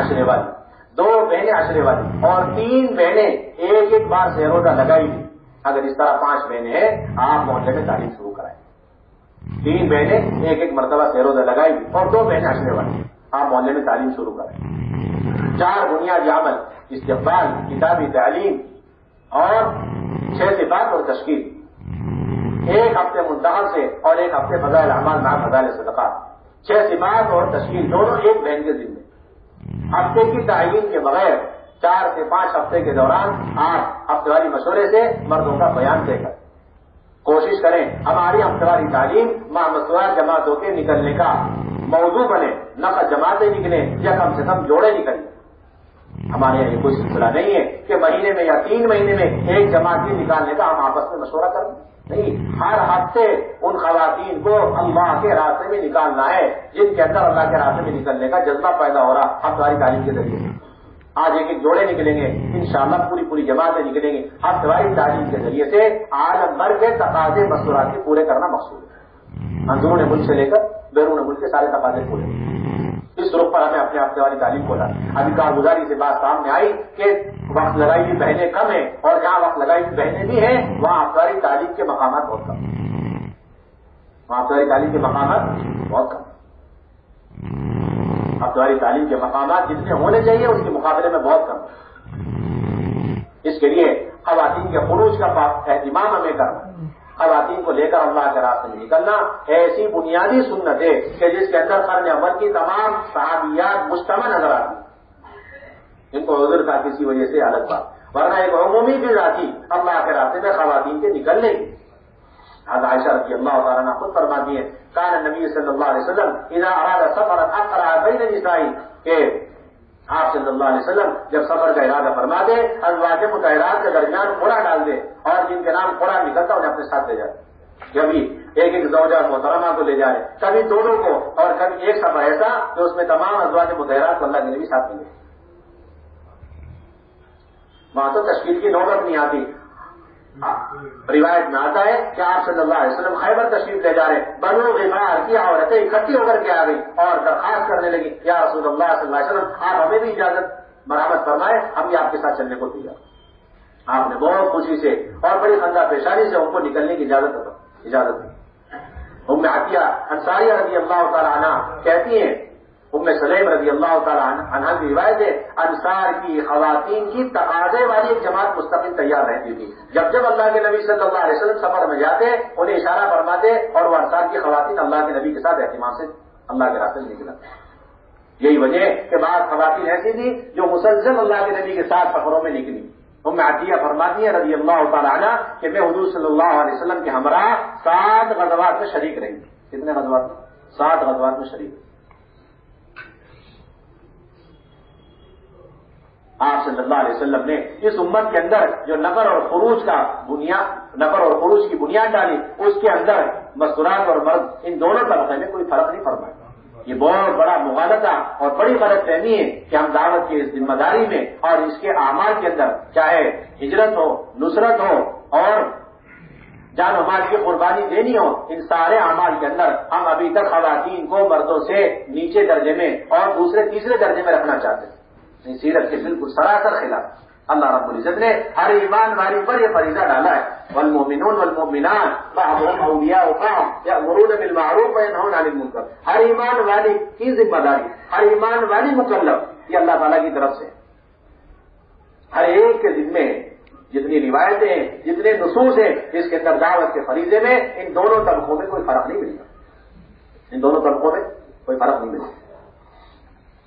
عشرے والی اور 3 بہنیں ایک بار سے روزہ لگائی ہوئی. اگر اس طرح 5 بہنیں ہیں آپ محلے میں تعلیم شروع کرائیں. 3 بہنیں ایک مرتبہ سے روزہ لگائی ہوئی اور 2 بہنیں عشرے والی، آپ محلے میں تعلیم شروع کرائیں. 4 بنیادی عمل، استقبال، کتابی تعلیم اور 6 صفات اور تشکیل. 1 ہفتے منتخب سے اور 1 ہفتے فضائل اعمال مع فضائل صدقات. 6 صفات اور تشکیل دونوں ایک بہن کے ذمے. ہفتے کی تعین کے بغیر 4 سے 5 ہفتے کے دوران آپ ہفتے واری مشورے سے مردوں کا بیان دے کر کوشش کریں ہماری ہفتے واری تعلیم مشورہ جماعتوں کے نکلنے کا موضوع بنے، نہ جماعتیں نکلیں یا کم سے کم جوڑے نکلیں۔ ہمارے یہاں یہ کوئی سلسلہ نہیں ہے کہ مہینے میں یا 3 مہینے میں ایک جماعت بھی نکالنے کا ہم آپس میں مشورہ کریں، نہیں، ہر ہفتے ان خواتین کو اللہ کے راستے میں نکالنا ہے جن کے اندر اللہ کے راستے میں نکلنے کا جذبہ پیدا ہو رہا ہفتواری تعلیم کے ذریعے سے۔ آج ایک جوڑے نکلیں گے، انشاءاللہ پوری جماعتیں نکلیں گی۔ ہفتواری تعلیم کے ذریعے سے عالم بھر کے تقاضے مستورات پورے کرنا مقصود ہے، اندرون ملک سے لے کر بیرون ملک کے سارے تقاضے پورے۔ اس رخ پر ہمیں اپنے ہفتے والی تعلیم کو لانا۔ ابھی کارگزاری سے بات سامنے آئی کہ وقت لگائی ہوئی بہنیں کم ہیں، اور جہاں وقت لگائی ہوئی بہنیں بھی ہیں وہاں ہفتے والی تعلیم کے مقامات بہت کم، وہاں ہفتے والی تعلیم کے مقامات بہت کم۔ ہفتے والی تعلیم کے مقامات جتنے ہونے چاہیے اس کے مقابلے میں بہت کم۔ اس کے لیے خواتین کے خروج کا اہتمام ہمیں کرنا، خواتین کو لے کر اللہ کے راستے میں نکلنا ایسی بنیادی سنت ہے کہ جس کے اندر قرن اول کی تمام صحابیات مجتمع نظر آتی، ان کو عذر تھا کسی وجہ سے الگ بات، ورنہ ایک عمومی فضا تھی اللہ کے راستے میں خواتین کے نکلنے کی۔ حضرت عائشہ رضی اللہ تعالیٰ عنہ خود فرماتی ہے کان نبی صلی اللہ علیہ وسلم اذا اراد سفرا اقرع بین النساء، کہ آپ صلی اللہ علیہ وسلم جب سفر کا ارادہ فرماتے ازواج مطہرات کے درمیان قرعہ ڈال دے، اور جن کے نام قرعہ نکلتا انہیں اپنے ساتھ لے جاتے، کبھی ایک زوجہ محترمہ کو لے جائے، کبھی دونوں کو، اور کبھی ایک سفر ایسا کہ اس میں تمام ازواج مطہرات کو اللہ کے نبی ساتھ ملے۔ وہاں تو تشکیل کی نوبت نہیں آتی۔ روایت میں آتا ہے کہ آپ صلی اللہ علیہ وسلم خیبر تشریف لے جا رہے، بنو غفار کی عورتیں اکٹھی ہو کر کے آ گئی اور درخواست کرنے لگی یا رسول اللہ صلی اللہ علیہ وسلم آپ ہمیں بھی اجازت مرحمت فرمائے، ہم بھی آپ کے ساتھ چلنے کو تیار۔ آپ نے بہت خوشی سے اور بڑی خندہ پیشانی سے ان کو نکلنے کی اجازت دی۔ ام عطیہ انصاریہ رضی اللہ تعالی عنہ کہتی ہیں، ام سلیم رضی اللہ تعالی عنہ کی روایت ہے، انصار کی خواتین کی تقاضے والی ایک جماعت مستقل تیار رہتی تھی، جب اللہ کے نبی صلی اللہ علیہ وسلم سفر میں جاتے انہیں اشارہ فرماتے اور وہ انصار کی خواتین اللہ کے نبی کے ساتھ اہتمام سے اللہ کے راستے میں نکلا۔ یہی وجہ ہے کہ بعض خواتین ایسی تھی جو مسلسل اللہ کے نبی کے ساتھ سفروں میں نکلی۔ ام عطیہ فرماتی ہے رضی اللہ تعالی عنہ کہ میں حضور صلی اللہ علیہ وسلم کے ہمراہ 7 غزوات میں شریک رہی۔ کتنے غزوات؟ 7 غزوات میں شریک۔ آپ صلی اللہ علیہ وسلم نے اس امت کے اندر جو نفر اور خروج کی بنیاد ڈالی، اس کے اندر مستورات اور مرد ان دونوں طبقے میں کوئی فرق نہیں فرمایا۔ یہ بہت بڑا مغالطہ اور بڑی غلط فہمی ہے کہ ہم دعوت کی اس ذمہ داری میں اور اس کے اعمال کے اندر، چاہے ہجرت ہو، نصرت ہو اور جان و مال کی قربانی دینی ہو، ان سارے اعمال کے اندر ہم ابھی تک خواتین کو مردوں سے نیچے درجے میں اور دوسرے تیسرے درجے میں رکھنا چاہتے ہیں۔ سیرت کے بالکل سراسر خلاف۔ اللہ رب العزت نے ہر ایمان والی پر یہ فریضہ ڈالا ہے، والمؤمنون والمؤمنات بعضهم اولیاء بعض یأمرون بالمعروف وینہون عن المنکر۔ ہر ایمان والی کی ذمہ داری، ہر ایمان والی مکلف یہ اللہ تعالیٰ کی طرف سے ہر ایک کے ذمے ہے۔ جتنی روایتیں ہیں، جتنے نصوص ہیں، اس کے اندر دعوت کے فریضے میں ان دونوں طبقوں میں کوئی فرق نہیں ملتا، ان دونوں طبقوں میں کوئی فرق نہیں ملتا،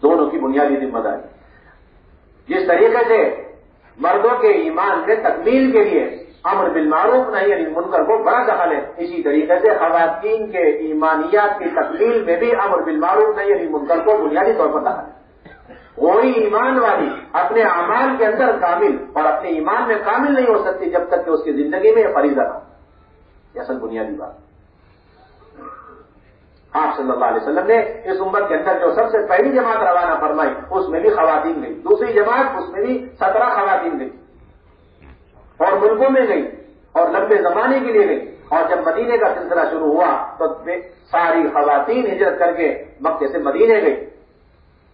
دونوں کی بنیادی ذمہ داری۔ جس طریقے سے مردوں کے ایمان میں تکمیل کے لیے امر بالمعروف نہی عن المنکر کو بڑا دخل ہے، اسی طریقے سے خواتین کے ایمانیات کی تکمیل میں بھی امر بالمعروف نہی عن المنکر کو بنیادی طور پر دخل ہے۔ وہی ایمان والی اپنے اعمال کے اندر کامل اور اپنے ایمان میں کامل نہیں ہو سکتی جب تک کہ اس کی زندگی میں فریضہ نہ ہو۔ یہ اصل بنیادی بات۔ آپ صلی اللہ علیہ وسلم نے اس امت کے اندر جو سب سے پہلی جماعت روانہ فرمائی اس میں بھی خواتین گئی، دوسری جماعت اس میں بھی 17 خواتین گئی اور ملکوں میں گئی اور لمبے زمانے کے لیے گئی، اور جب مدینے کا سلسلہ شروع ہوا تو ساری خواتین ہجرت کر کے مکے سے مدینے گئی،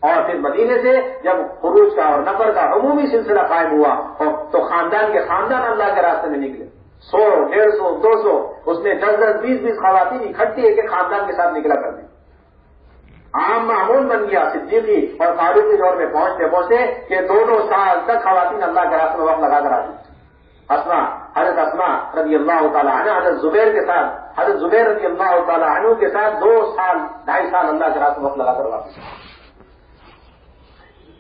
اور پھر مدینے سے جب خروج کا اور نفر کا عمومی سلسلہ قائم ہوا تو خاندان کے خاندان اللہ کے راستے میں نکلے، 100 150 200 اس میں 10 20 خواتین اکٹھی ایک خاندان کے ساتھ نکلا کرتی۔ عام معمول بن گیا صدیقی اور فاروقی دور میں پہنچتے پہنچتے کہ 2 سال تک خواتین اللہ کے راستے میں وقت لگا کر آتی۔ حضرت اسماء رضی اللہ تعالی عنہ حضرت زبیر رضی اللہ تعالی عنہ کے ساتھ 2 سال 2.5 سال اللہ کے راستے میں وقت لگا کر واپس۔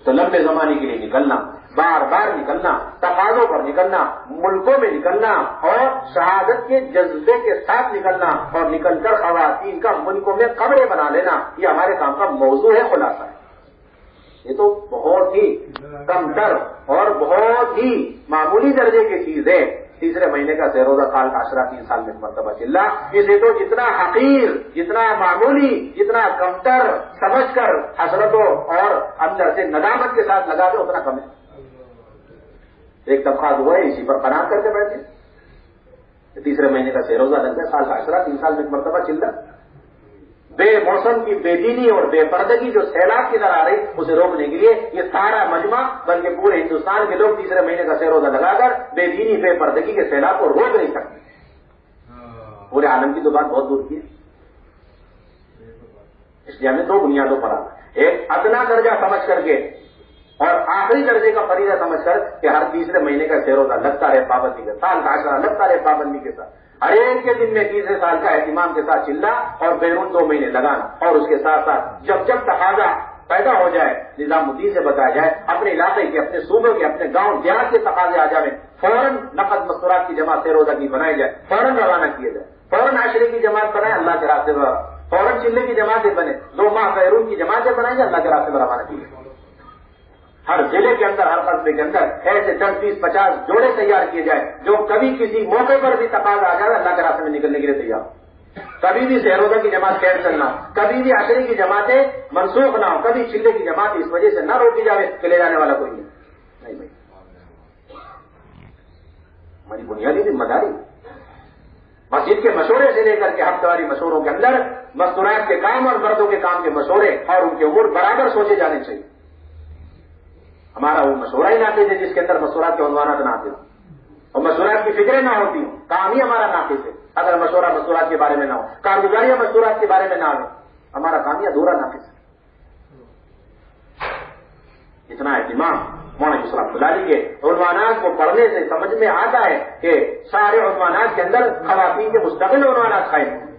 تو لمبے زمانے کے لیے نکلنا، بار بار نکلنا، تقاضوں پر نکلنا، ملکوں میں نکلنا اور شہادت کے جذبے کے ساتھ نکلنا اور نکل کر خواتین کا ملکوں میں قبریں بنا لینا، یہ ہمارے کام کا موضوع ہے، خلاصہ ہے۔ یہ تو بہت ہی کم تر اور بہت ہی معمولی درجے کی چیز ہے۔ تیسرے مہینے کا سہ روزہ سال کا عشرہ 3 سال میں مرتبہ چلا، اسے تو جتنا حقیر، جتنا معمولی، جتنا کمتر سمجھ کر حسرتوں اور اندر سے ندامت کے ساتھ لگا دے اتنا کم ہے۔ ایک طبقہ ہوا ہے اسی پر قناعت کر کے بیٹھے، تیسرے مہینے کا سہ روزہ لگ گیا، سال کا عشرہ 3 سال میں مرتبہ چل رہا۔ بے موسم کی بے دینی اور بے پردگی جو سیلاب کی طرح آ رہی، اسے روکنے کے لیے یہ سارا مجمع بلکہ پورے ہندوستان کے لوگ تیسرے مہینے کا سہ روزہ لگا کر بے دینی بے پردگی کے سیلاب کو روک نہیں سکتے۔ پورے عالم کی تو بات بہت دور کی ہے، اس لیے ہمیں 2 بنیادوں پر آنا ہے، ایک ادنا درجہ سمجھ کر کے اور آخری درجے کا فریضہ سمجھ کر کہ ہر تیسرے مہینے کا سہ روزہ لگتا رہے پابندی کے سال کا عشرہ لگتا رہے پابندی کے ساتھ، ہر ایک کے دن میں تیسرے سال کا اہتمام کے ساتھ چلنا اور بیرون 2 مہینے لگانا، اور اس کے ساتھ ساتھ جب جب تقاضا پیدا ہو جائے نظام الدین سے بتایا جائے، اپنے علاقے کے، اپنے صوبے کے، اپنے گاؤں دیہات کے تقاضے آ جائیں، فوراً نقد مستورات کی جماعت سہ روزہ کی بنائی جائے، فوراً روانہ کیے جائے، فوراً عشرے کی جماعت بنائے اللہ کے راستے پر، فوراً چلے کی جماعتیں بنے، 2 ماہ بیرون کی جماعتیں بنائی جائے، اللہ کے راستے پر روانہ کی جائے۔ ہر ضلع کے اندر، ہر قصبے کے اندر ایسے 10، 20، 50 جوڑے تیار کیے جائیں جو کبھی کسی موقع پر بھی تقاضا آ جائے اللہ کے راستے میں نکلنے کے لیے تیار ہو، کبھی بھی سہ روزہ کی جماعت کینسل نہ ہو، کبھی بھی عشرے کی جماعتیں منسوخ نہ ہو، کبھی چلے کی جماعت اس وجہ سے نہ روکی جائے کہ لے جانے والا کوئی نہیں بھائی، ہماری بنیادی ذمہ داری مسجد کے مشورے سے لے کر کے ہفتہ واری مشوروں کے اندر مستورات کے کام اور مردوں کے کام کے مشورے اور ان کے امور برابر سوچے جانے چاہیے۔ ہمارا وہ مشورہ ہی ناقص ہے جس کے اندر مشورات کے عنوانات ناقص ہوں اور مشورات کی فکریں نہ ہوتی ہوں، کام ہی ہمارا ناقص ہے۔ اگر مشورہ مشورات کے بارے میں نہ ہو، کارگزاریاں مشورات کے بارے میں نہ ہو، ہمارا کام ہی ادھورا ناقص ہے۔ اتنا اہتمام مولانا یوسف رحمۃ اللہ علیہ کے عنوانات کو پڑھنے سے سمجھ میں آتا ہے کہ سارے عنوانات کے اندر خواتین کے مستقل عنوانات قائم ہیں۔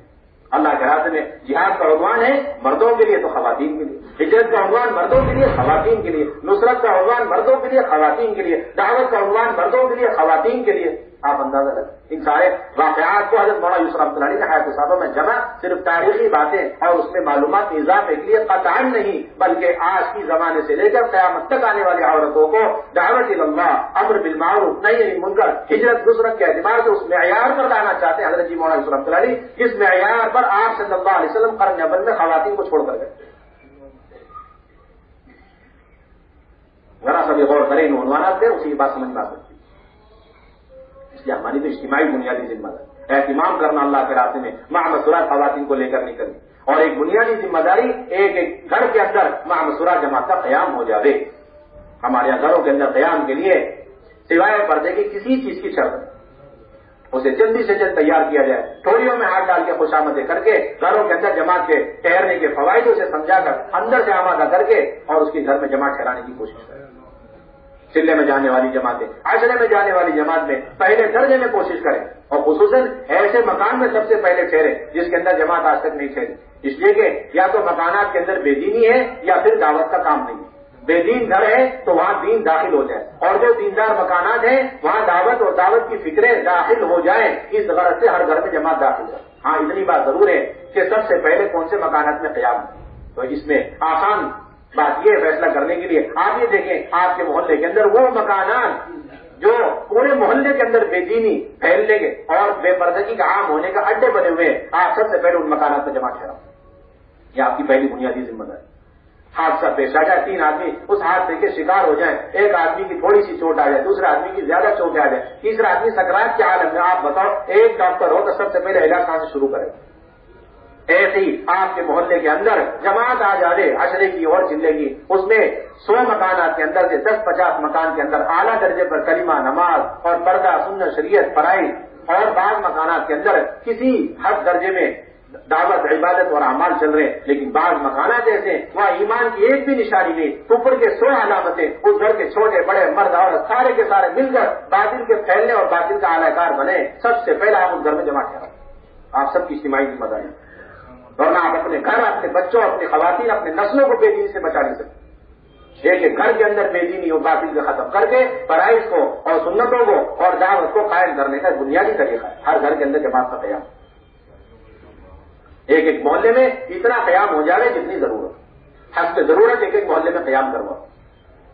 اللہ کے راستے میں جہاد کا عنوان ہے مردوں کے لیے تو خواتین کے لیے، ہجرت کا عنوان مردوں کے لیے خواتین کے لیے، نصرت کا عنوان مردوں کے لیے خواتین کے لیے، دعوت کا عنوان مردوں کے لیے خواتین کے لیے۔ آپ اندازہ لگیں ان سارے واقعات کو حضرت مولانا یوسف رحمۃ اللہ علیہ نے حیات الصحابہ میں جمع صرف تاریخی باتیں اور اس میں معلومات کے اضافے کے لیے قطعا نہیں بلکہ آج کی زمانے سے لے کر قیامت تک آنے والی عورتوں کو دعوت اللہ، امر بالمعروف، نہی عن المنکر، ہجرت نصرت کے اعتبار سے اس معیار پر لانا چاہتے ہیں حضرت جی مولانا یوسف رحمۃ اللہ علیہ، جس معیار پر آپ صلی اللہ علیہ وسلم قرن اول میں خواتین کو چھوڑ کر گئے۔ ذرا سا بھی غور کریں ان عنوانات سے اسی کی بات سمجھ میں آ سکتی ہے۔ اس لیے ہماری تو اجتماعی بنیادی ذمہ داری اہتمام کرنا اللہ کے راستے میں مع مسورات خواتین کو لے کر نکلنی، اور ایک بنیادی ذمہ داری ایک ایک گھر کے اندر مع مسورات جماعت کا قیام ہو جاوے۔ ہمارے یہاں گھروں کے اندر قیام کے لیے سوائے پردے کی کسی چیز کی شرط نہیں، اسے جلدی سے جلد تیار کیا جائے، ٹھوڑیوں میں ہاتھ ڈال کے خوشامدیں کر کے گھروں کے اندر جماعت کے ٹھہرنے کے فوائد اسے سمجھا کر اندر سے آمادہ کر کے اور اس کے گھر میں جماعت ٹھہرانے کی کوشش کریں۔ چلے میں جانے والی جماعتیں، عشرے میں جانے والی جماعت میں پہلے درجے میں کوشش کریں اور خصوصاً ایسے مکان میں سب سے پہلے ٹھہرے جس کے اندر جماعت آج تک نہیں ٹھہری، اس لیے کہ یا تو مکانات کے اندر بے دینی ہے یا پھر دعوت کا کام نہیں ہے۔ بے دین گھر ہے تو وہاں دین داخل ہو جائے، اور جو دیندار مکانات ہیں وہاں دعوت اور دعوت کی فکریں داخل ہو جائیں، اس غرض سے ہر گھر میں جماعت داخل ہو۔ ہاں اتنی بات ضرور ہے کہ سب سے پہلے کون سے مکانات میں قیام ہے، تو اس میں آسان بات یہ فیصلہ کرنے کے لیے آپ یہ دیکھیں آپ کے محلے کے اندر وہ مکانات جو پورے محلے کے اندر بے دینی پھیلنے کے اور بے پردگی کا عام ہونے کا اڈے بنے ہوئے ہیں، آپ سب سے پہلے ان مکانات میں جمع ٹھہراؤ، یہ آپ کی پہلی بنیادی ذمہ داری۔ حادثہ پیش آ جائے، 3 آدمی اس حادثے کے شکار ہو جائیں، ایک آدمی کی تھوڑی سی چوٹ آ جائے، دوسرے آدمی کی زیادہ چوٹ آ جائے، تیسرا آدمی سکرات کے حالت میں، آپ بتاؤ ایک ڈاکٹر ہو تو سب سے پہلے علاج کہاں سے شروع کرے؟ ایسے ہی آپ کے محلے کے اندر جماعت آ جائے عشرے کی اور چلے کی، اس میں 100 مکانات کے اندر سے 10-50 مکان کے اندر اعلیٰ درجے پر کلمہ، نماز اور پردہ، سنت، شریعت، فرائض، اور بعض مکانات کے اندر کسی حد درجے میں دعوت، عبادت اور اعمال چل رہے ہیں، لیکن بعض مکانات ایسے وہاں ایمان کی ایک بھی نشانی نہیں، کفر کے 100 علامتیں، اس گھر کے چھوٹے بڑے مرد عورت سارے کے سارے مل کر باطل کے پھیلنے اور باطل کا اعلی کار بنے، سب سے پہلے آپ اس گھر میں جمع ٹھہراؤ، آپ سب کی اجتماعی ذمہ داری، ورنہ آپ اپنے گھر، اپنے بچوں، اپنی خواتین، اپنے نسلوں کو بے دینی سے بچا نہیں سکتے۔ ایک ایک گھر کے اندر بے دینی و باطل کو ختم کر کے فرائض کو اور سنتوں کو اور دعوت کو قائم کرنے کا بنیادی طریقہ ہے ہر گھر کے اندر جماعت کا قیام. ایک ایک محلے میں اتنا قیام ہو جائے جتنی ضرورت، حسب ضرورت ایک ایک محلے میں قیام کروا.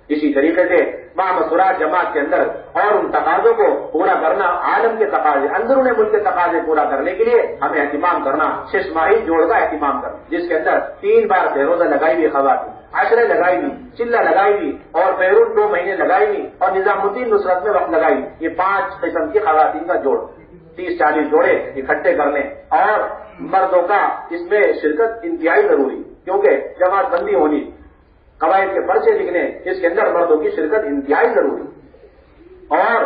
اسی طریقے سے مامسورات جماعت کے اندر اور ان تقاضوں کو پورا کرنا، عالم کے تقاضے، اندرون ملک کے تقاضے پورا کرنے کے لیے ہمیں اہتمام کرنا، 6 ماہی جوڑ کا اہتمام کرنا، جس کے اندر 3 بار روزہ لگائی ہوئی خواتین، عشرے لگائی ہوئی، چلہ لگائی ہوئی اور بیرون 2 مہینے لگائی ہوئی اور نظام الدین نصرت میں وقت لگائی. یہ 5 قسم کی خواتین کا جوڑ، 30-40 جوڑے اکٹھے کرنے اور مردوں کا اس میں شرکت انتہائی ضروری، کیونکہ جماعت بندی ہونی، قواعد کے پرچے لکھنے، اس کے اندر مردوں کی شرکت انتہائی ضروری. اور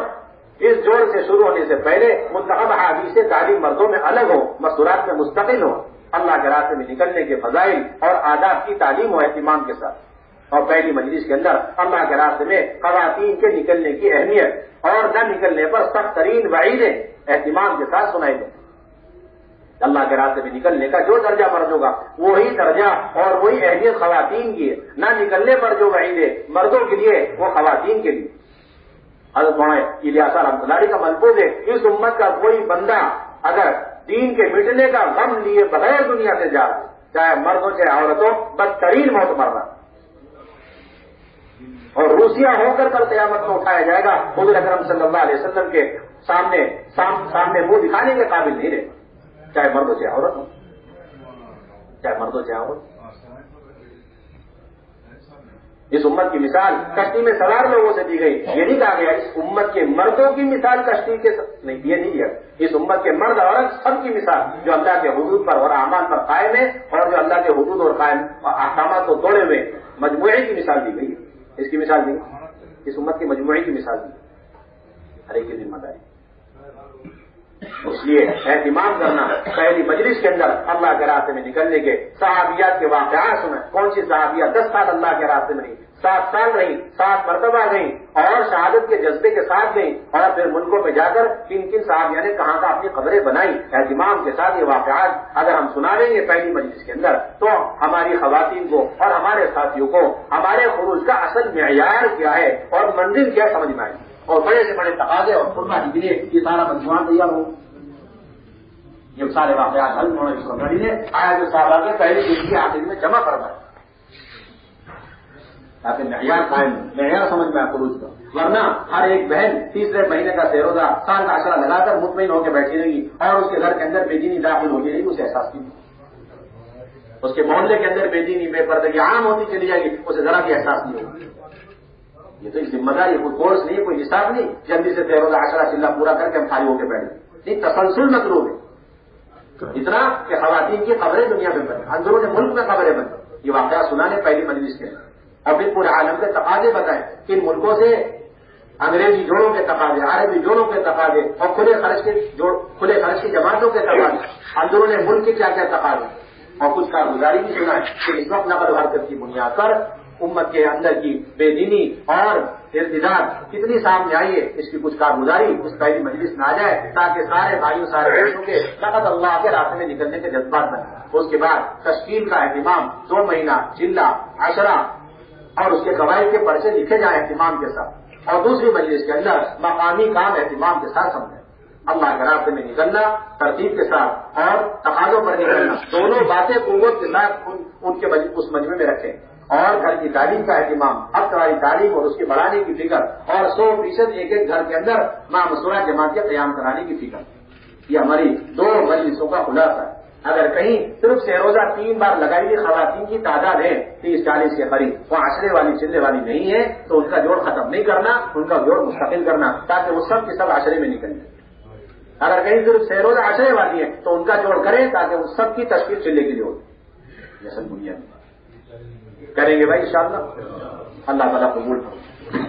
اس جوڑ سے شروع ہونے سے پہلے منتخب احادیث تعلیم مردوں میں الگ ہو، مستورات میں مستقل ہو، اللہ کے راستے میں نکلنے کے فضائل اور آداب کی تعلیم ہو اہتمام کے ساتھ. اور پہلی مجلس کے اندر اللہ کے راستے میں خواتین کے نکلنے کی اہمیت اور نہ نکلنے پر سخت ترین وعیدیں اہتمام کے ساتھ سنائی دیں. اللہ کے راستے میں نکلنے کا جو درجہ مردوں کا وہی درجہ اور وہی اہمیت خواتین کی ہے. نہ نکلنے پر جو وعیدیں مردوں کے لیے وہ خواتین کے لیے. حضرت مولانا الیاس رحمۃ اللہ علیہ کا ملفوظ ہے، اس امت کا کوئی بندہ اگر دین کے مٹنے کا غم لیے بغیر دنیا سے جا رہا، چاہے مرد ہو چاہے عورت ہو، بدترین موت مر رہا. اور روسیہ ہو کر کل قیامت میں اٹھایا جائے گا، حضور اکرم صلی اللہ علیہ وسلم کے سامنے منہ دکھانے کے قابل نہیں رہے، چاہے مرد ہو چاہے عورت ہو، چاہے مرد ہو چاہے عورت. اس امت کی مثال کشتی میں سوار لوگوں سے دی گئی. یہ نہیں کہا گیا اس امت کے مردوں کی مثال کشتی کے نہیں، یہ نہیں دیا. اس امت کے مرد عورت سب کی مثال جو اللہ کے حدود پر اور اعمال پر قائم ہے اور جو اللہ کے حدود اور قائم احکامات کو توڑے ہوئے مجموعے کی مثال دی گئی. اس کی مثال دی، اس امت کی مجموعے کی مثال دی. ہر ایک کی ذمہ داری. اس لیے اہتمام کرنا پہلی مجلس کے اندر اللہ کے راستے میں نکلنے کے صحابیات کے واقعات سنیں. کون سی صحابیات 10 سال اللہ کے راستے میں نہیں، 7 سال رہی، 7 مرتبہ گئی اور شہادت کے جذبے کے ساتھ گئی. اور پھر ملکوں میں جا کر کن کن صحابیہ نے کہاں کہاں اپنی قبریں بنائی. اہتمام کے ساتھ یہ واقعات اگر ہم سنا لیں گے پہلی مجلس کے اندر تو ہماری خواتین کو اور ہمارے ساتھیوں کو ہمارے خروج کا اصل معیار کیا ہے اور منزل کیا سمجھ میں آئے اور بڑے سے بڑے تقاضے اور قربانی کے لیے یہ سارا مجموعہ تیار ہو. یہ سارے واقعات حل ہونے کی کمپنی نے آیا جو صحابہ کے پہلی دن کی آخر میں جمع کروائے تاکہ معیار قائم، معیار سمجھ میں خروج کا. ورنہ ہر ایک بہن تیسرے مہینے کا روزہ سال کا عشرہ لگا کر مطمئن ہو کے بیٹھی رہے گی اور اس کے گھر کے اندر بے دینی داخل ہوگی رہی، اسے احساس نہیں. اس کے محلے کے اندر بے دینی بے پردگی عام ہوتی چلی جائے گی، اسے ذرا بھی احساس نہیں ہوگا. یہ تو ذمہ داری، کوئی کورس نہیں، کوئی حساب نہیں، جلدی سے روزہ عشرہ چلہ پورا کر کے ہم خالی ہو کے بیٹھ گئے. تسلسل مطلوب ہے. اتنا کہ خواتین کی خبریں دنیا میں بنیں، اندرون ملک میں خبریں بنیں. یہ واقعہ سنانے پہلی مجلس کے اور پھر پورے عالم کے تقاضے بتائیں. کن ملکوں سے انگریزی جوڑوں کے تقاضے، عربی جوڑوں کے تقاضے اور کھلے خرچ کی جماعتوں کے تقاضے، اندرون ملک کے کیا کیا تقاضے. اور کچھ کارگزاری بھی سنا ہے کہ اس وقت نقل و حرکت کی بنیاد پر امت کے اندر کی بے دینی اور ارتداد کتنی سامنے آئی ہے، اس کی کچھ کارگزاری اس پہلی مجلس میں آ جائے تاکہ سارے بھائیوں سارے بہنوں کے فقط اللہ کے راستے میں نکلنے کے جذبات بنے. اس کے بعد تشکیل کا اہتمام، 2 مہینہ چلہ عشرہ اور اس کے قواعد کے پرچے لکھے جائیں اہتمام کے ساتھ. اور دوسری مجلس کے اندر مقامی کام اہتمام کے ساتھ سمجھیں. اللہ کے راستے میں نکلنا ترتیب کے ساتھ اور تقاضوں پر نکلنا، دونوں باتیں قوت کے ساتھ ان کے اس مجمع میں رکھیں. اور گھر کی تعلیم کا اہتمام، اب تمہاری تعلیم اور اس کے بڑھانے کی فکر اور 100% ایک ایک گھر کے اندر مامسورہ جماعت کے قیام کرانے کی فکر. یہ ہماری 2 مجلسوں کا خلاصہ ہے. اگر کہیں صرف روزہ 3 بار لگائی ہوئی خواتین کی تعداد ہے 30-40 کے قریب، وہ عشرے والی چلے والی نہیں ہے تو ان کا جوڑ ختم نہیں کرنا، ان کا جوڑ مستقل کرنا تاکہ وہ سب کے سب عشرے میں نکل جائیں. اگر کہیں صرف روزہ عشرے والی ہے تو ان کا جوڑ کریں تاکہ وہ سب کی تشکیل چلے کے لیے ہو. یہ اصل بنیاد کریں گے بھائی انشاءاللہ. اللہ تعالیٰ قبول کرے.